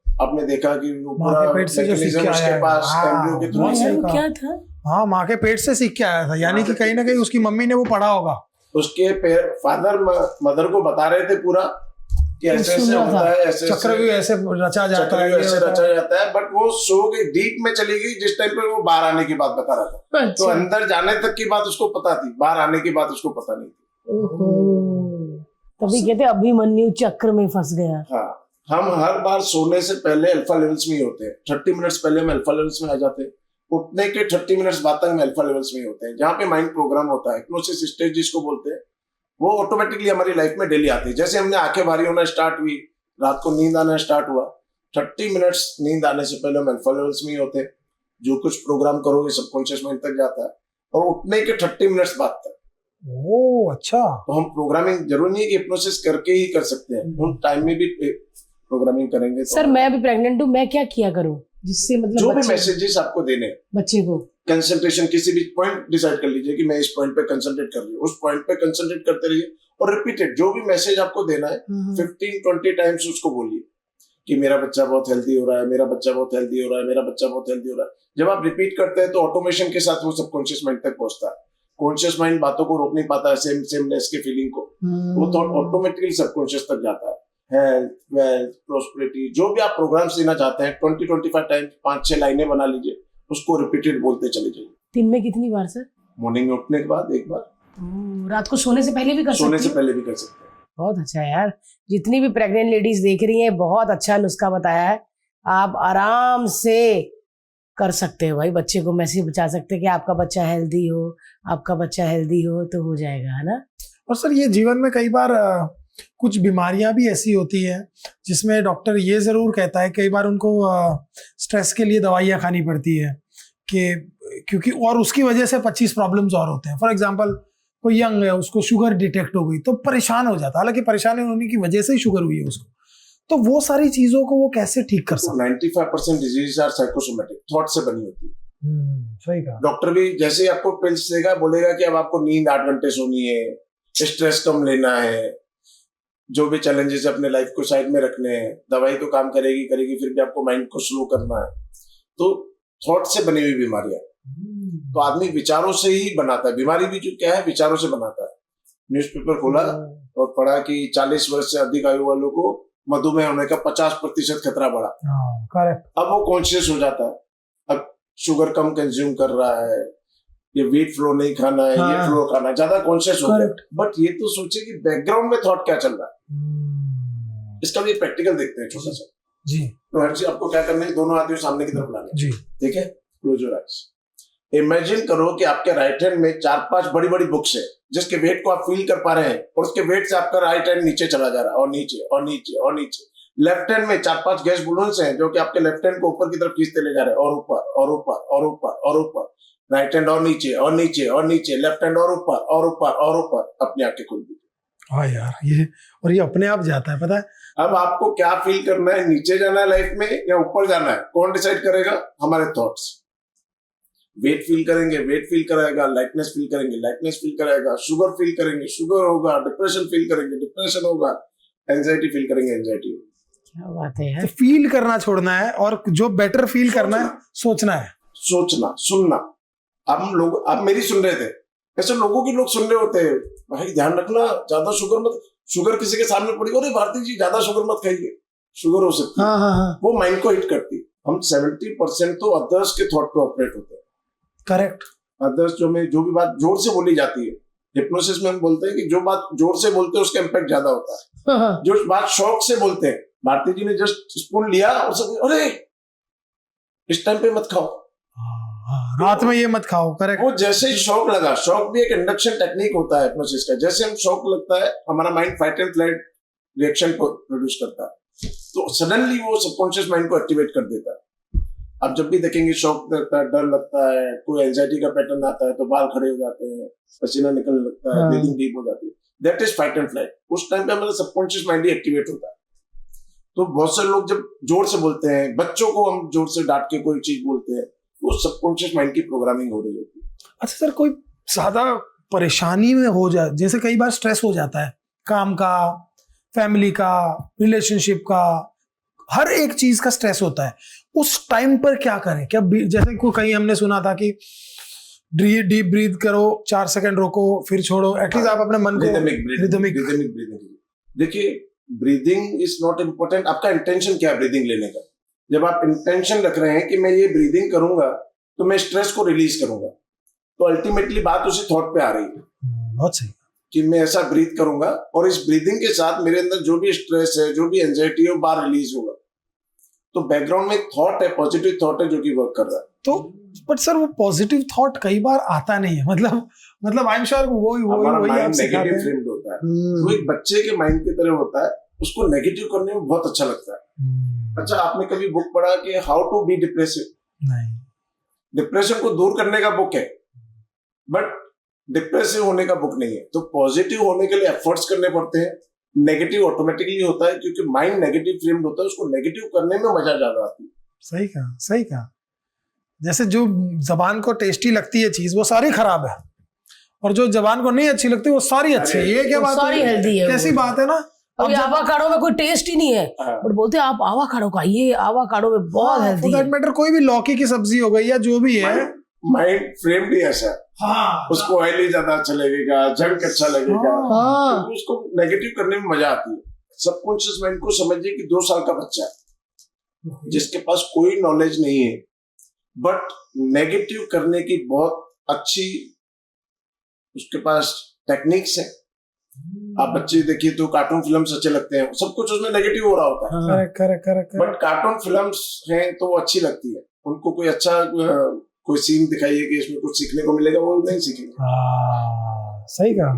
आपने देखा कि वो माँ पूरा के पेट से जो सीख के उसके आया है। पास हाँ, एम्ब्रियो के थ्रू बहुत सही वो कहा। क्या था? हाँ, माँ के पेट से सीख के आया था, यानी कि कहीं ना कहीं उसकी मम्मी ने वो पढ़ा होगा। उसके फादर मदर को बता रहे थे पूरा कि ऐसे ऐसे सुना होता था। है, ऐसे चक्रव्यूह ऐसे रचा जाता है, चक्रव्यूह ये ऐसे होता है। रचा जाता है। बट वो सो के डीप में चली गई जिस टाइम पे वो बाहर आने की बात बता रहा था। तो अच्छा। अंदर जाने तक की बात उसको पता थी, बाहर आने की बात उसको पता नहीं थी। ओहो। तभी कहते अभिमन्यु चक्र में फंस गया। हाँ, हम हर बार सोने से पहले अल्फा लेवल्स में ही होते हैं। 30 मिनट्स पहले हम अल्फा लेवल्स में आ जाते हैं, उठने के 30 मिनट्स बाद तक हम अल्फा लेवल्स में ही होते हैं, जहाँ पे माइंड प्रोग्राम होता है। हिप्नोसिस स्टेज जिसको बोलते हैं वो ऑटोमेटिकली हमारी लाइफ में डेली आती है। जैसे हमने आंखें भारी होना स्टार्ट हुई, रात को नींद आना स्टार्ट हुआ, 30 मिनट्स नींद आने से पहले हम अल्फा लेवल्स में ही होते हैं। जो कुछ प्रोग्राम करोगे सबकॉन्शियस माइंड तक जाता है और उठने के 30 मिनट्स बाद तक। ओह अच्छा। तो हम प्रोग्रामिंग जरूरी नहीं है कि हिप्नोसिस करके ही कर सकते हैं, उन टाइम में भी प्रोग्रामिंग करेंगे तो सर मैं भी प्रेग्नेंट हूँ, मैं क्या किया करूँ जिससे मतलब जो भी बच्चे- मैसेजेस आपको देने हैं, बच्चे को कंसंट्रेशन किसी भी पॉइंट डिसाइड कर लीजिए कि मैं इस पॉइंट पे कंसंट्रेट कर रही हूँ, उस पॉइंट पे कंसंट्रेट करते रहिए और रिपीटेड जो भी मैसेज आपको देना है 15-20 टाइम्स उसको बोलिए कि मेरा बच्चा बहुत हेल्दी हो रहा है, मेरा बच्चा बहुत हेल्दी हो रहा है, मेरा बच्चा बहुत हेल्दी हो रहा है। जब आप रिपीट करते हैं तो ऑटोमेशन के साथ वो सबकॉन्शियस माइंड तक पहुंचता है। कॉन्शियस माइंड बातों को रोक नहीं पाता है, सेमनेस के फीलिंग को, वो थॉट ऑटोमेटिकली सबकॉन्शियस तक जाता है। हेल्थ, वेल्थ, प्रोस्पेरिटी, जो भी आप प्रोग्राम्स देना चाहते हैं 20-25 टाइम्स 5-6 लाइनें बना लीजिए, उसको रिपीटेड बोलते चले जाइए। दिन में कितनी बार सर? मॉर्निंग में उठने के बाद एक बार, रात को सोने से पहले भी कर सोने सकती से हूँ? पहले भी कर सकते हैं। बहुत अच्छा यार, जितनी भी प्रेग्नेंट लेडीज देख रही हैं बहुत अच्छा नुस्खा बताया है। आप आराम से कर सकते हो भाई, बच्चे को मैसेज बचा सकते हैं कि आपका बच्चा हेल्दी हो, आपका बच्चा हेल्दी हो तो हो जाएगा, है ना। और सर ये जीवन में कई बार कुछ बीमारियां भी ऐसी होती हैं जिसमें डॉक्टर ये जरूर कहता है कई बार उनको स्ट्रेस के लिए दवाइयां खानी पड़ती है कि क्योंकि और उसकी वजह से 25 प्रॉब्लम्स और होते हैं। फॉर एग्जांपल कोई यंग है, उसको शुगर डिटेक्ट हो गई तो परेशान हो जाता है, हालांकि परेशानी होने की वजह से ही शुगर हुई है उसको। तो वो सारी चीजों को वो कैसे ठीक कर सकते 95% डिजीज आर साइकोसोमेटिक, थॉट से बनी होती है। हैं? सही कहा। डॉक्टर भी जैसे ही आपको पिल्स देगा बोलेगा कि अब आपको नींद 8 घंटे सोनी है, स्ट्रेस कम लेना है, जो भी चैलेंजेस अपने लाइफ को साइड में रखने हैं। दवाई तो काम करेगी, फिर भी आपको माइंड को स्लो करना है। तो थॉट से बनी हुई बीमारियां, तो आदमी विचारों से ही बनाता है। बीमारी भी जो क्या है, विचारों से बनाता है। न्यूज़पेपर खोला और पढ़ा कि 40 वर्ष से अधिक आयु वालों को मधुमेह होने का 50% खतरा बढ़ा। करेक्ट। अब वो कॉन्शियस हो जाता है, अब शुगर कम कंज्यूम कर रहा है, ये व्हीट फ्लो नहीं खाना है, ये फ्लो खाना है, ज्यादा कॉन्शियस हो गया। बट ये तो सोचे कि बैकग्राउंड में थॉट क्या चल रहा है। इसका भी प्रैक्टिकल देखते हैं छोटा सा जी। तो हर चीज आपको क्या करना है, दोनों हाथों सामने की तरफ लाना है। जी। ठीक है, क्लोज योर आईज। इमेजिन करो कि आपके राइट हैंड में 4-5 बड़ी बड़ी बुक्स है जिसके वेट को आप फील कर पा रहे हैं और उसके वेट से आपका राइट हैंड नीचे चला जा रहा है और नीचे और नीचे और नीचे। लेफ्ट हैंड में 4-5 गैस बलून्स हैं जो कि आपके लेफ्ट हैंड को ऊपर की तरफ खींचते ले जा रहे हैं और ऊपर और ऊपर और ऊपर और ऊपर। राइट हैंड और नीचे और नीचे और नीचे, लेफ्ट हैंड और ऊपर और ऊपर और ऊपर। अपनी आंखें खोल दीजिए। हाँ यार, ये अपने आप जाता है, पता है। अब आपको क्या फील करना है, नीचे जाना है लाइफ में या ऊपर जाना है, कौन डिसाइड करेगा? हमारे थॉट्स। वेट फील करेंगे, वेट फील कराएगा, लाइटनेस फील करेंगे, लाइटनेस फील कराएगा, शुगर फील करेंगे, शुगर होगा, डिप्रेशन फील करेंगे, डिप्रेशन होगा, एंजाइटी फील करेंगे, एंजाइटी होगा। क्या बात है यार। तो फील करना छोड़ना है और जो बेटर फील करना है सोचना है, सोचना, सुनना। आप मेरी सुन रहे थे, ऐसे लोगों की लोग सुन रहे होते हैं, भाई ध्यान रखना ज्यादा शुगर मत, शुगर किसी के सामने पड़ी, अरे भारती जी ज्यादा शुगर मत खाइए, शुगर हो सकती है। हाँ। वो माइंड को हिट करती है। हम 70% तो अदर्स के थॉट पे ऑपरेट होते हैं। करेक्ट। अदर्स जो भी बात जोर से बोली जाती है, हिप्नोसिस में हम बोलते हैं कि जो बात जोर से बोलते हैं उसका इम्पैक्ट ज्यादा होता है। जो बात शौक से बोलते हैं, भारती जी ने जस्ट स्पून लिया और सब, अरे इस टाइम पे मत खाओ, रात में ये मत खाओ। करेक्ट। वो जैसे ही शौक लगा, शौक भी एक इंडक्शन टेक्निक होता है हिप्नोसिस का। जैसे हम शौक लगता है, हमारा mind fight and flight reaction को प्रोड्यूस करता है, तो सडनली वो सबकॉन्शियस माइंड को एक्टिवेट कर देता है। आप जब भी देखेंगे शौक लगता है, डर लगता है, कोई एंजाइटी का पैटर्न आता है तो बाल खड़े हो जाते हैं, पसीना निकलने लगता है, ब्रीदिंग डीप हो जाती है, that is fight and flight. उस टाइम पे हमारा सबकॉन्शियस माइंड ही एक्टिवेट होता है। तो बहुत सारे लोग जब जोर से बोलते हैं, बच्चों को हम जोर से डांट के कोई चीज बोलते हैं, वो सबकॉन्शियस माइंड की प्रोग्रामिंग हो रही होती है। अच्छा सर, कोई ज्यादा परेशानी में हो जाए, जैसे कई बार स्ट्रेस हो जाता है, काम का, फैमिली का, रिलेशनशिप का, हर एक चीज का स्ट्रेस होता है, उस टाइम पर क्या करें? क्या जैसे कहीं हमने सुना था कि डीप ब्रीथ करो, 4 सेकंड रोको फिर छोड़ो, एटलीस्ट आप अपने मन को रिदमिक ब्रीदिंग। देखिए, ब्रीदिंग इज नॉट इम्पोर्टेंट, आपका इंटेंशन क्या है ब्रीदिंग लेने का। जब आप इंटेंशन रख रहे हैं कि मैं ये ब्रीदिंग करूंगा तो मैं स्ट्रेस को रिलीज करूंगा, तो अल्टीमेटली बात उसी थॉट पे आ रही है। बहुत सही। कि मैं ऐसा ब्रीथ करूंगा और इस ब्रीदिंग के साथ मेरे अंदर जो भी स्ट्रेस है, जो भी एंजाइटी है, वो बाहर रिलीज होगा। तो बैकग्राउंड में एक थॉट है, पॉजिटिव थॉट है जो कि वर्क कर रहा है। तो बट सर, वो पॉजिटिव थॉट कई बार आता नहीं है, मतलब आई एम श्योर वही आप सिखाते हैं। नेगेटिव होता है, वो एक बच्चे के माइंड की तरह होता है, उसको नेगेटिव करने में बहुत अच्छा लगता है। अच्छा, आपने कभी बुक पढ़ा कि हाउ टू बी डिप्रेसिव? नहीं। डिप्रेशन को दूर करने का बुक है, बट डिप्रेसिव होने का बुक नहीं है। तो पॉजिटिव होने के लिए एफर्ट्स करने पड़ते हैं। नेगेटिव ऑटोमेटिकली होता है क्योंकि माइंड नेगेटिव फ्रेम्ड होता है, उसको नेगेटिव करने में मजा ज्यादा आती है। सही कहा। जैसे जो जबान को टेस्टी लगती है चीज, वो सारी खराब है, और जो जबान को नहीं अच्छी लगती वो सारी अच्छी है। ये क्या बात है? सारी हेल्दी है। कैसी बात है ना? अब आवाकाडो में कोई टेस्ट ही नहीं है, बट बोलते हैं आप आवाकाडो खाइए, आवाकाडो में बहुत हेल्दी है। फॉर दैट मैटर कोई भी लौकी की सब्जी हो गई या जो भी है, माइंड फ्रेम्ड ही ऐसा है। हाँ, उसको ऑयली ज्यादा अच्छा लगेगा, जंक अच्छा लगेगा, हाँ। तो उसको नेगेटिव करने में मजा आती है। सबकॉन्शियस माइंड को समझिए कि 2 साल का बच्चा है जिसके पास कोई नॉलेज नहीं है, बट नेगेटिव करने की बहुत अच्छी उसके पास टेक्निक्स है। आप बच्चे देखिए तो कार्टून फिल्म्स अच्छे लगते हैं, सब कुछ उसमें नेगेटिव हो रहा होता है। करेक्ट। बट कार्टून फिल्म्स हैं तो वो अच्छी लगती है। उनको कोई अच्छा कोई सीन दिखाइए कि इसमें कुछ सीखने को मिलेगा, वो नहीं सीखेंगे। सही कहा।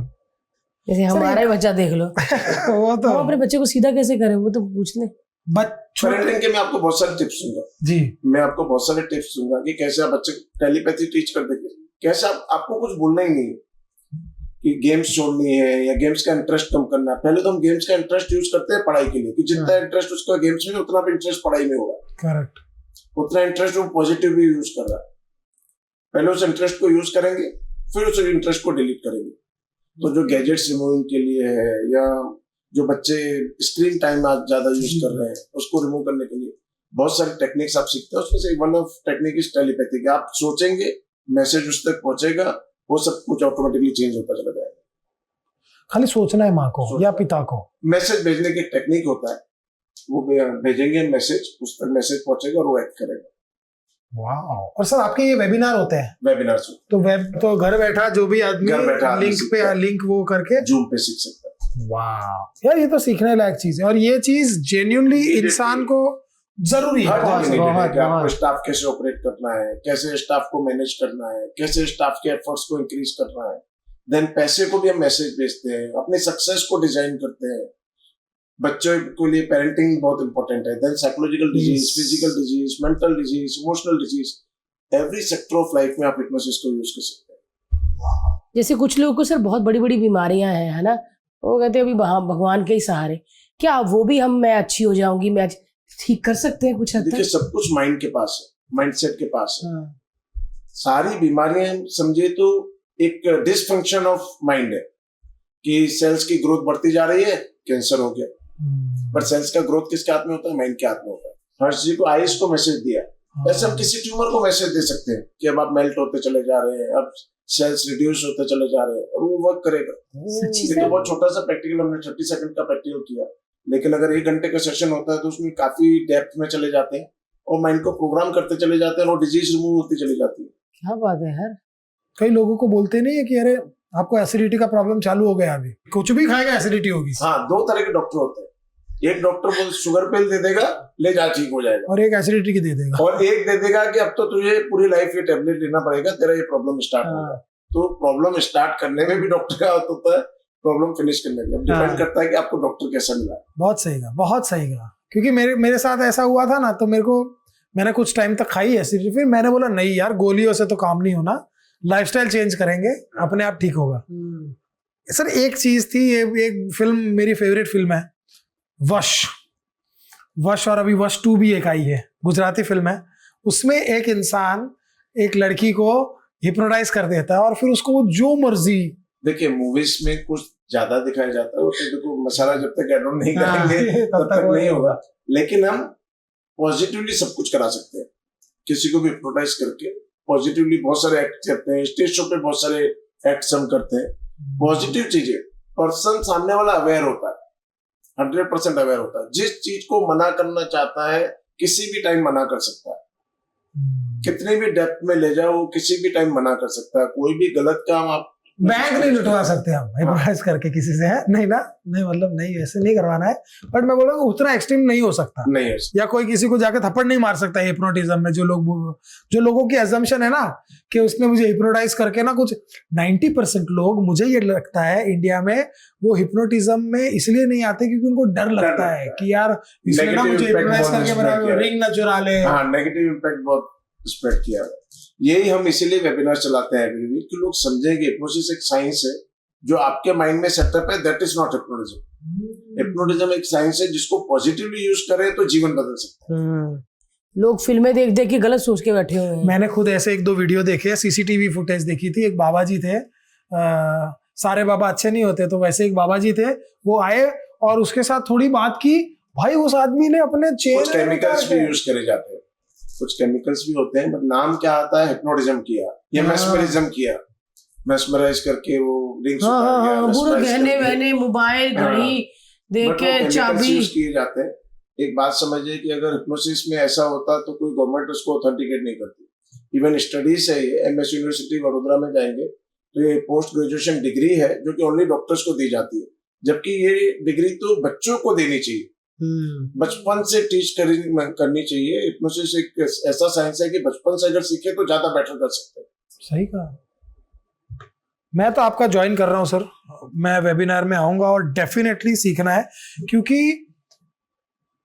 जैसे हमारा ही बच्चा देख लो। वो तो हम अपने बच्चे को सीधा कैसे करें, वो तो पूछ ले। पेरेंटिंग के मैं आपको बहुत सारे टिप्स दूंगा जी। मैं आपको बहुत सारे टिप्स दूंगा कि कैसे आप बच्चे को टेलीपैथी टीच कर देंगे, कैसे आपको कुछ बोलना ही नहीं है कि गेम्स छोड़नी है या गेम्स का इंटरेस्ट कम करना है। पहले तो हम गेम्स का इंटरेस्ट यूज करते हैं पढ़ाई के लिए, कि जितना इंटरेस्ट उसका गेम्स में उतना भी इंटरेस्ट पढ़ाई में होगा। करेक्ट। उतना इंटरेस्ट वो पॉजिटिव भी यूज कर रहा है। पहले उस इंटरेस्ट को यूज करेंगे, फिर उस इंटरेस्ट को डिलीट करेंगे। तो जो गैजेट्स रिमूविंग के लिए है, या जो बच्चे स्क्रीन टाइम आज ज्यादा यूज कर रहे हैं, उसको रिमूव करने के लिए बहुत सारी टेक्निक्स आप सीखते हैं। उसमें से one of technique is telepathy. आप सोचेंगे, मैसेज उस तक पहुंचेगा, वो सब कुछ ऑटोमेटिकली चेंज होता चला जाएगा। खाली सोचना है माँ को या पिता को। मैसेज भेजने की टेक्निक होता है, वो भेजेंगे मैसेज, उस तक मैसेज पहुंचेगा और वो एक्ट करेगा। वाह। और सर, आपके ये वेबिनार होते हैं? वेबिनार तो घर बैठा जो भी आदमी लिंक वो करके जूम पे सीख सकता है। वाह यार, ये तो सीखने लायक चीज है। और ये चीज जेन्युइनली इंसान को जरूरी है। हर बहुत, जगह needed है कि आपको बहुत। स्टाफ कैसे ऑपरेट करना है, कैसे स्टाफ को मैनेज करना है, कैसे स्टाफ के एफर्ट्स को इंक्रीज करना है। देन पैसे को भी हम मैसेज भेजते हैं, अपनी सक्सेस को डिजाइन करते हैं। बच्चों के लिए पेरेंटिंग बहुत इंपॉर्टेंट है। Then psychological disease, Yes. Physical disease, mental disease, emotional disease, every sector of life में आप हिप्नोसिस को यूज कर सकते हैं। जैसे कुछ लोगों को सर बहुत बड़ी बड़ी बीमारियां हैं, है ना, वो कहते हैं अभी भगवान के ही सहारे, क्या वो भी मैं अच्छी हो जाऊंगी, मैं ठीक कर सकते हैं कुछ हद देखिए तक? सब कुछ माइंड के पास है, माइंडसेट के पास है। हाँ, सारी बीमारियां समझे तो एक डिसफंक्शन ऑफ माइंड है कि सेल्स की ग्रोथ बढ़ती जा रही है, कैंसर हो गया। पर सेल्स का ग्रोथ किसके हाथ में होता है? माइंड के हाथ में होता है। हर्ष जी को आइस को मैसेज दिया, ऐसे हम किसी ट्यूमर को मैसेज दे सकते हैं कि अब आप मेल्ट होते चले जा रहे हैं, अब सेल्स रिड्यूस होते चले जा रहे हैं, और वो वर्क करेगा। सच्ची ये से? तो बहुत छोटा सा प्रैक्टिकल हमने 30 सेकंड का प्रैक्टिकल किया, लेकिन अगर 1 घंटे का सेशन होता है तो उसमें काफी डेप्थ में चले जाते हैं और माइंड को प्रोग्राम करते चले जाते हैं और डिजीज रिमूव होती चली जाती है। क्या बात है यार। कई लोगों को बोलते नहीं है कि अरे आपको एसिडिटी का प्रॉब्लम चालू हो गया, अभी कुछ भी खाएगा एसिडिटी होगी। हाँ, 2 तरह के डॉक्टर होते हैं। एक डॉक्टर बोल शुगर पिल दे देगा, ले जा ठीक हो जाएगा, और एक एसिडिटी की दे देगा। और एक दे देगा कि अब तो तुझे पूरी लाइफ ये टेबलेट लेना पड़ेगा, तेरा ये प्रॉब्लम स्टार्ट होगा। तो प्रॉब्लम स्टार्ट करने में भी डॉक्टर का हाथ होता है, प्रॉब्लम फिनिश करने में डिपेंड करता है कि आपको डॉक्टर कैसा मिला। बहुत सही कहा, बहुत सही कहा। क्योंकि मेरे साथ ऐसा हुआ था ना, तो मैंने कुछ टाइम तक खाई एसिडिटी, फिर मैंने बोला नहीं यार, गोलियों से तो काम नहीं होना, लाइफस्टाइल चेंज करेंगे, अपने आप ठीक होगा। सर एक चीज थी, एक फिल्म मेरी फेवरेट फिल्म है, वश, और अभी वश 2 भी एक आई है, गुजराती फिल्म है। उसमें एक इंसान एक लड़की को हिप्नोटाइज कर देता है और फिर उसको वो जो मर्जी। देखिए मूवीज में कुछ ज्यादा दिखाया जाता है, वो तो देखो मसाला जब तक ऐड ऑन नहीं करेंगे तब तक नहीं होगा, लेकिन हम पॉजिटिवली सब कुछ करा सकते हैं। किसी को भी हिप्नोटाइज करके पॉजिटिवली बहुत सारे एक्ट करते हैं, स्टेज शो पे बहुत सारे एक्ट्स हम करते हैं, पॉजिटिव चीजें। पर्सन सामने वाला अवेयर होता है, 100% अवेयर होता है। जिस चीज को मना करना चाहता है किसी भी टाइम मना कर सकता है, कितनी भी डेप्थ में ले जाओ वो किसी भी टाइम मना कर सकता है। कोई भी गलत काम आप बैंक नहीं लुटवा सकते हम हिप्नोटाइज करके किसी से, है नहीं ना? नहीं, मतलब नहीं, ऐसे नहीं करवाना है, बट मैं बोलूँगा उतना एक्सट्रीम नहीं हो सकता। नहीं है। या कोई किसी को जाके थप्पड़ नहीं मार सकता हिप्नोटिज्म में। जो लोगों की अजम्पशन है ना कि उसने मुझे हिप्नोटाइज करके ना, कुछ 90% लोग, मुझे ये लगता है इंडिया में, वो हिप्नोटिज्म में इसलिए नहीं आते क्योंकि उनको डर लगता है कि यार इसने ना मुझे हिप्नोटाइज करके मेरा रिंग ना चुरा ले। हाँ, नेगेटिव इम्पैक्ट बहुत स्प्रेड किया है। यही हम इसीलिए वेबिनार चलाते हैं कि लोग समझें कि हिप्नोसिस एक साइंस है जो आपके माइंड में सेटअप है, that is not hypnotism. Hypnotism एक साइंस है जिसको पॉजिटिवली यूज करें तो जीवन बदल सकता है। लोग फिल्में देख देख के गलत सोच के बैठे हुए हैं। मैंने खुद ऐसे 1-2 वीडियो देखे, सीसीटीवी फुटेज देखी थी। एक बाबा जी थे, सारे बाबा अच्छे नहीं होते, तो वैसे एक बाबा जी थे, वो आए और उसके साथ थोड़ी बात की। भाई उस आदमी ने अपने चेहरे कुछ केमिकल्स भी यूज करे जाते हैं, कुछ केमिकल्स भी होते हैं, बट नाम क्या आता है? हिप्नोटिज्म किया या मेस्मरिज्म किया, मेस्मराइज करके वो रिंग्स उतार गया, पूरे mesmerize गहने करके। वहने, मोबाइल, हाँ। घड़ी देख बट वो के, chemicals चाबी। यूज किए जाते हैं। एक बात समझिए कि अगर हिप्नोसिस में ऐसा होता तो कोई गवर्नमेंट उसको ऑथेंटिकेट नहीं करती। इवन स्टडीज है, ये MS यूनिवर्सिटी वडोदरा में जाएंगे तो ये पोस्ट ग्रेजुएशन डिग्री है जो कि ओनली डॉक्टर्स को दी जाती है, जबकि ये डिग्री तो बच्चों को देनी चाहिए, बचपन से टीच करनी चाहिए। हिप्नोसिस एक ऐसा साइंस है कि बचपन से अगर सीखे तो ज्यादा बेटर कर सकते हैं। सही कहा। मैं तो आपका ज्वाइन कर रहा हूँ सर, मैं वेबिनार में आऊंगा और डेफिनेटली सीखना है, क्योंकि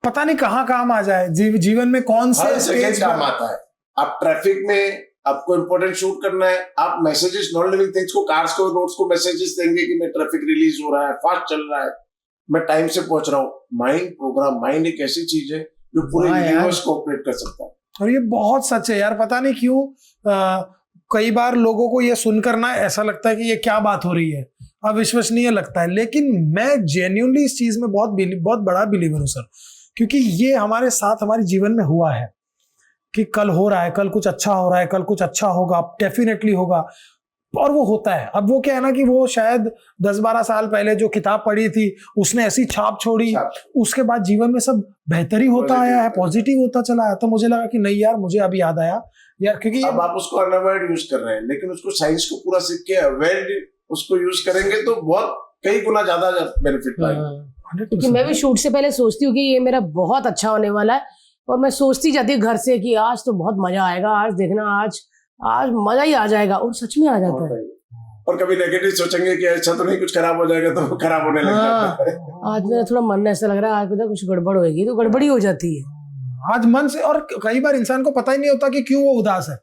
पता नहीं कहाँ काम आ जाए, जीवन में कौन से हर सेकंड स्टेज काम आता है। आप ट्रैफिक में, आपको इंपॉर्टेंट शूट करना है, आप मैसेजेस, नॉन लिविंग थिंग्स को, कार्स को, रोड्स को मैसेजेस देंगे कि मैं ट्रैफिक रिलीज हो रहा है, फास्ट चल रहा है, मैं टाइम से पहुंच रहा हूँ। माइंड प्रोग्राम, माइंड एक ऐसी चीज है जो पूरे यूनिवर्स को ऑपरेट कर सकता है। और ये बहुत सच है यार, पता नहीं क्यों कई बार लोगों को ये सुनकर ना ऐसा लगता है कि ये क्या बात हो रही है, अविश्वसनीय लगता है, लेकिन मैं जेन्युइनली इस चीज में बहुत बड़ा बिलीवर हूँ सर, क्योंकि ये हमारे साथ हमारे जीवन में हुआ है कि कल हो रहा है, कल कुछ अच्छा हो रहा है, कल कुछ अच्छा होगा, डेफिनेटली होगा, और वो होता है। अब वो क्या है ना कि वो शायद 10-12 साल पहले जो किताब पढ़ी थी उसने ऐसी छाप छोड़ी, उसके बाद जीवन में सब बेहतरी होता आया है, पॉजिटिव होता चला है। तो मुझे लगा कि नहीं यार, मुझे अभी याद आया यार, क्योंकि अब आप उसको अनअवेयर्ड यूज कर रहे हैं, लेकिन उसको साइंस को पूरा सीख के अवेयर्ड उसको यूज करेंगे तो बहुत कई गुना ज्यादा बेनिफिट पाएंगे। क्योंकि मैं भी शूट से पहले सोचती हूँ कि ये मेरा बहुत अच्छा होने वाला है, और मैं सोचती जाती हूँ घर से कि आज तो बहुत मजा आएगा, आज देखना, आज आज मजा ही आ जाएगा, और सच में आ जाता है। और कभी नेगेटिव सोचेंगे कि अच्छा तो नहीं कुछ खराब हो जाएगा, तो खराब होने लग जाता है। आज मेरा थोड़ा मन ऐसा लग रहा है, आज पता कुछ गड़बड़ होगी, तो गड़बड़ी हो जाती है आज मन से। और कई बार इंसान को पता ही नहीं होता कि क्यों वो उदास है।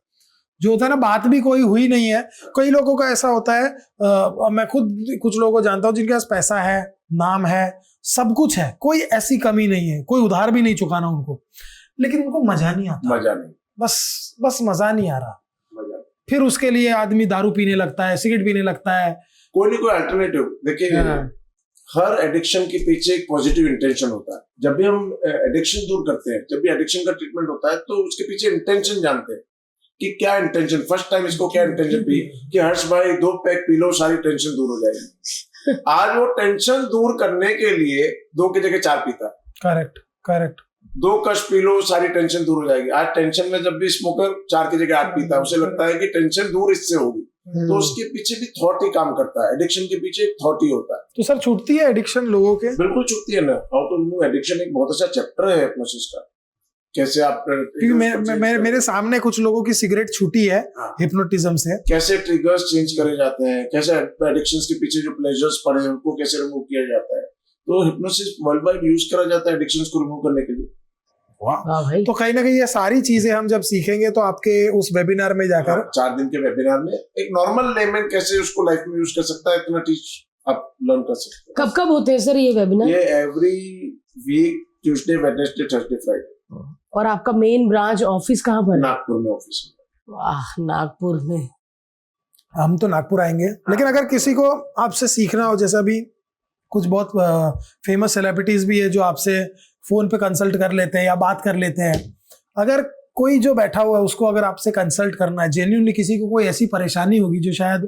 जो होता है ना, बात भी कोई हुई नहीं है। कई लोगों का ऐसा होता है, मैं खुद कुछ लोगों को जानता हूँ जिनके पास पैसा है, नाम है, सब कुछ है, कोई ऐसी कमी नहीं है, कोई उधार भी नहीं चुकाना उनको, लेकिन उनको मजा नहीं आता। मजा नहीं, बस मजा नहीं आ रहा। मजा। फिर उसके लिए आदमी दारू पीने लगता है, सिगरेट पीने लगता है। कोई नहीं कोई अल्टरनेटिव देखिए। हर एडिक्शन के पीछे एक पॉजिटिव इंटेंशन होता है। जब भी हम एडिक्शन दूर करते हैं, जब भी एडिक्शन का ट्रीटमेंट होता है, तो उसके पीछे इंटेंशन जानते हैं कि क्या इंटेंशन। फर्स्ट टाइम इसको क्या इंटेंशन थी कि हर्ष भाई 2 पैक पी लो, सारी टेंशन दूर हो जाएगी। आज वो टेंशन दूर करने के लिए 2 की जगह 4 पीता। करेक्ट। 2 कश पी लो, सारी टेंशन दूर हो जाएगी। आज टेंशन में जब भी स्मोकर 4 की जगह 8 पीता है, उसे लगता है कि टेंशन दूर इससे होगी, तो उसके पीछे भी थॉट ही काम करता है। एडिक्शन के पीछे एक थॉट ही होता है। तो सर छूटती है एडिक्शन लोगों के? बिल्कुल छूटती है ना। हाउ टू रिमूव एडिक्शन एक बहुत अच्छा चैप्टर है हिप्नोसिस का। कैसे आप, क्योंकि मेरे सामने कुछ लोगों की सिगरेट छूटी है हिप्नोटिज्म से। कैसे ट्रिगर्स चेंज करे जाते हैं, कैसे एडिक्शंस के पीछे जो प्लेजर्स पड़े हैं उनको कैसे रिमूव किया जाता है। तो हिप्नोसिस वर्ल्ड वाइड यूज करा जाता है एडिक्शंस को रिमूव करने के लिए। वाह। तो कहीं ना कहीं ये सारी चीजें हम जब सीखेंगे तो आपके उस वेबिनार में जाकर 4 दिन के वेबिनार में एक नॉर्मल लेमैन कैसे उसको लाइफ में यूज कर सकता है, इतना टीच आप लर्न कर सकते हैं। कब होते हैं सर ये वेबिनार? ये every week Tuesday, Wednesday, Thursday, Friday. और आपका मेन ब्रांच ऑफिस कहाँ पर है? नागपुर में ऑफिस में। वाह, नागपुर में। हम तो नागपुर आएंगे, लेकिन अगर किसी को आपसे सीखना हो, जैसा भी कुछ बहुत फेमस सेलिब्रिटीज भी है जो आपसे फोन पे कंसल्ट कर लेते हैं या बात कर लेते हैं, अगर कोई जो बैठा हुआ है उसको अगर आपसे कंसल्ट करना है, जेन्युइनली किसी को कोई ऐसी परेशानी होगी जो शायद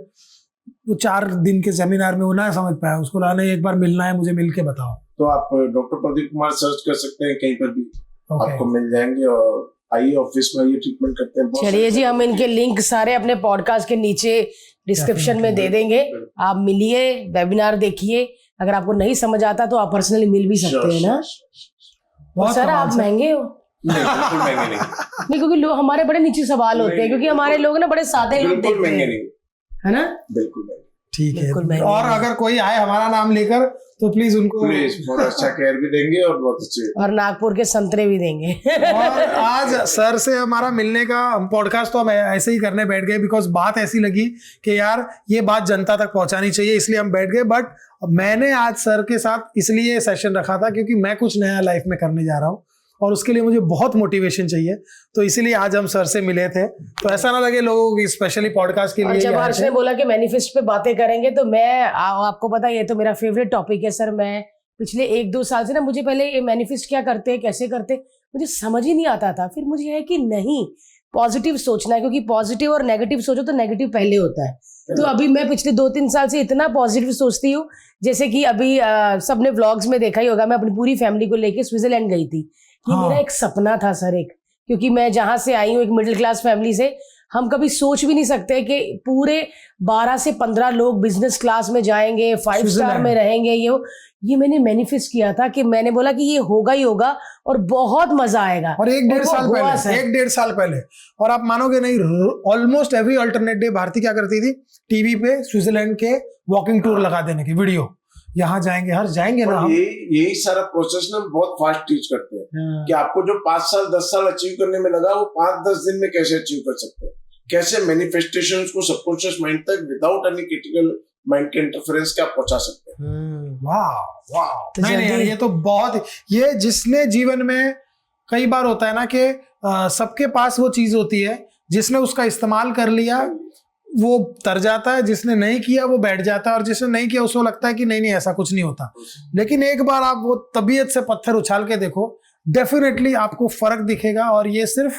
वो 4 दिन के सेमिनार में वो ना समझ पाया, उसको लाने एक बार मिलना है, मुझे मिल के बताओ, तो आप डॉक्टर प्रदीप कुमार सर्च कर सकते हैं, कहीं पर भी आपको मिल जाएंगे। और आइए ऑफिस में, ये ट्रीटमेंट करते हैं। चलिए जी, हम इनके लिंक सारे अपने पॉडकास्ट के नीचे डिस्क्रिप्शन में दे देंगे। आप मिलिए, वेबिनार देखिए। अगर आपको नहीं समझ आता तो आप पर्सनली मिल भी सकते हैं ना। सर आप महंगे हो? नहीं, बिल्कुल महंगे नहीं। नहीं, क्योंकि लोग हमारे बड़े नीचे सवाल होते हैं, क्योंकि हमारे लोग ना बड़े सादे लोग देखते महंगे हैं, नहीं है ना? बिल्कुल महंगे। ठीक है। और अगर कोई आए हमारा नाम लेकर तो प्लीज उनको बहुत अच्छा केयर भी देंगे और बहुत अच्छे, और नागपुर के संतरे भी देंगे। और आज सर से हमारा मिलने का पॉडकास्ट तो हम ऐसे ही करने बैठ गए, बिकॉज बात ऐसी लगी कि यार ये बात जनता तक पहुंचानी चाहिए, इसलिए हम बैठ गए। बट मैंने आज सर के साथ इसलिए सेशन रखा था क्योंकि मैं कुछ नया लाइफ में करने जा रहा हूँ और उसके लिए मुझे बहुत मोटिवेशन चाहिए, तो इसीलिए आज हम सर से मिले थे। तो ऐसा ना लगे लोगों को स्पेशली पॉडकास्ट के लिए। जब हर्ष ने बोला कि मैनिफेस्ट पे बातें करेंगे, तो मैं आपको पता ये तो मेरा फेवरेट टॉपिक है सर। मैं पिछले 1-2 साल से ना, मुझे पहले मैनिफेस्ट क्या करते हैं, कैसे करते, मुझे समझ ही नहीं आता था। फिर मुझे है कि नहीं, पॉजिटिव सोचना है, क्योंकि पॉजिटिव और नेगेटिव सोचो तो नेगेटिव पहले होता है। तो अभी मैं पिछले 2-3 साल से इतना पॉजिटिव सोचती हूँ, जैसे कि अभी सबने व्लॉग्स में देखा ही होगा, मैं अपनी पूरी फैमिली को लेके स्विट्जरलैंड गई थी। ये मेरा एक सपना था सर, एक, क्योंकि मैं जहां से आई हूँ एक मिडिल क्लास फैमिली से, हम कभी सोच भी नहीं सकते कि पूरे 12 से 15 लोग बिजनेस क्लास में जाएंगे, 5 स्टार में रहेंगे। ये मैंने मैनिफेस्ट किया था कि मैंने बोला कि ये होगा ही होगा और बहुत मजा आएगा। और 1-1.5 साल पहले, और आप मानोगे नहीं, almost every alternate day Bharti क्या करती थी, टीवी पे स्विट्जरलैंड के वॉकिंग टूर लगा देने की वीडियो, यहाँ जाएंगे, हर जाएंगे ना। यही सारा प्रोसेस ना बहुत फास्ट टीच करते हैं कि आपको जो 5 साल 10 साल अचीव करने में लगा, वो 5-10 दिन में कैसे अचीव कर सकते हैं, कैसे मैनिफेस्टेशन को सबकॉन्शियस माइंड तक विदाउट एनी क्रिटिकल माइंड के इंटरफेरेंस के आप पहुंचा सकते हैं। वाह। नहीं, ये तो बहुत, ये जिसने जीवन में, कई बार होता है ना कि सबके पास वो चीज होती है, जिसने उसका इस्तेमाल कर लिया वो तर जाता है, जिसने नहीं किया वो बैठ जाता है, और जिसने नहीं किया उसको लगता है कि नहीं ऐसा कुछ नहीं होता। लेकिन एक बार आप वो तबीयत से पत्थर उछाल के देखो, डेफिनेटली आपको फर्क दिखेगा। और ये सिर्फ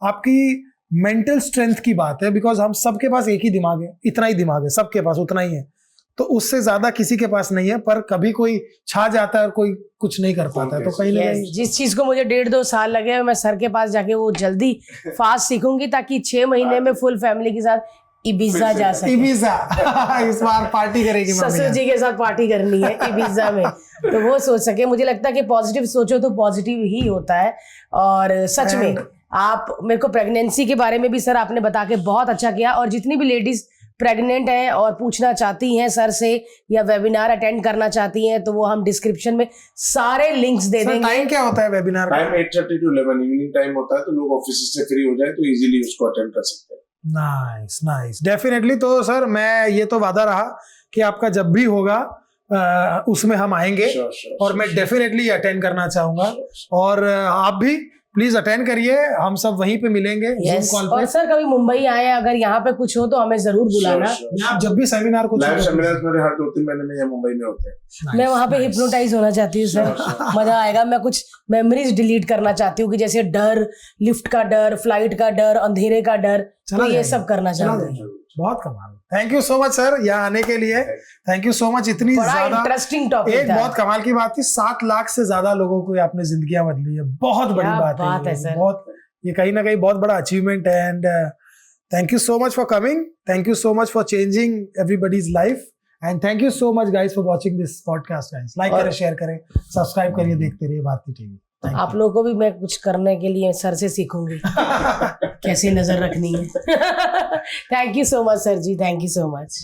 आपकी मेंटल स्ट्रेंथ की बात है, बिकॉज हम सबके पास एक ही दिमाग है, इतना ही दिमाग है सबके पास, उतना ही है, तो उससे ज्यादा किसी के पास नहीं है। पर कभी कोई छा जाता है और कोई कुछ नहीं कर पाता है। तो कहीं ना कहीं जिस चीज को मुझे 1.5-2 साल लगे, मैं सर के पास जाके वो जल्दी फास्ट सीखूंगी, ताकि 6 महीने में फुल फैमिली के साथ इबिजा जा सकते, इबिजा इस बार पार्टी करेगी मम्मी। ससुर जी के साथ पार्टी करनी है इबिजा में, तो वो सोच सके। मुझे लगता है कि पॉजिटिव सोचो तो पॉजिटिव ही होता है। और सच में आप मेरे को प्रेगनेंसी के बारे में भी सर आपने बता के बहुत अच्छा किया। और जितनी भी लेडीज प्रेग्नेंट हैं और पूछना चाहती हैं सर से या वेबिनार अटेंड करना चाहती हैं, तो वो हम डिस्क्रिप्शन में सारे लिंक्स दे देंगे। टाइम क्या होता है वेबिनार का? टाइम 8:30 to 11 इवनिंग टाइम होता है, तो लोग ऑफिस से फ्री हो जाए तो इजीली उसको अटेंड कर सकते हैं। Nice nice, definitely. तो सर मैं ये तो वादा रहा कि आपका जब भी होगा उसमें हम आएंगे और मैं डेफिनेटली अटेंड करना चाहूंगा। और आप भी प्लीज अटेंड करिए, हम सब वहीं पे मिलेंगे Zoom कॉल पे। और सर कभी मुंबई आए, अगर यहाँ पे कुछ हो तो हमें जरूर बुलाना। आप जब भी सेमिनार को लाइव सेमिनार मेरे हर 2-3 महीने में या मुंबई में होते हैं। मैं वहाँ पे हिप्नोटाइज होना चाहती हूँ सर, मजा आएगा। मैं कुछ मेमोरीज डिलीट करना चाहती हूँ कि जैसे डर, लिफ्ट का डर, फ्लाइट का डर, अंधेरे का डर, तो ये सब करना चाहती हूँ। बहुत कमाल। Thank you so much sir यहाँ आने के लिए, थैंक यू सो मच। इतनी ज्यादा इंटरेस्टिंग टॉपिक एक बहुत कमाल की बात थी, 7 लाख से ज्यादा लोगों को आपने जिंदगियां बदली है, बहुत बड़ी बात है सर। बहुत, ये कहीं ना कहीं बहुत बड़ा अचीवमेंट है। And thank you so much for coming, thank you so much for changing everybody's life, and thank you so much guys for watching this podcast. Guys like करें, शेयर करें, सब्सक्राइब करिए, देखते रहिए भारती टीवी। आप लोगों को भी मैं कुछ करने के लिए सर से सीखूंगी कैसे नजर रखनी है। Thank you so much sir ji, thank you so much.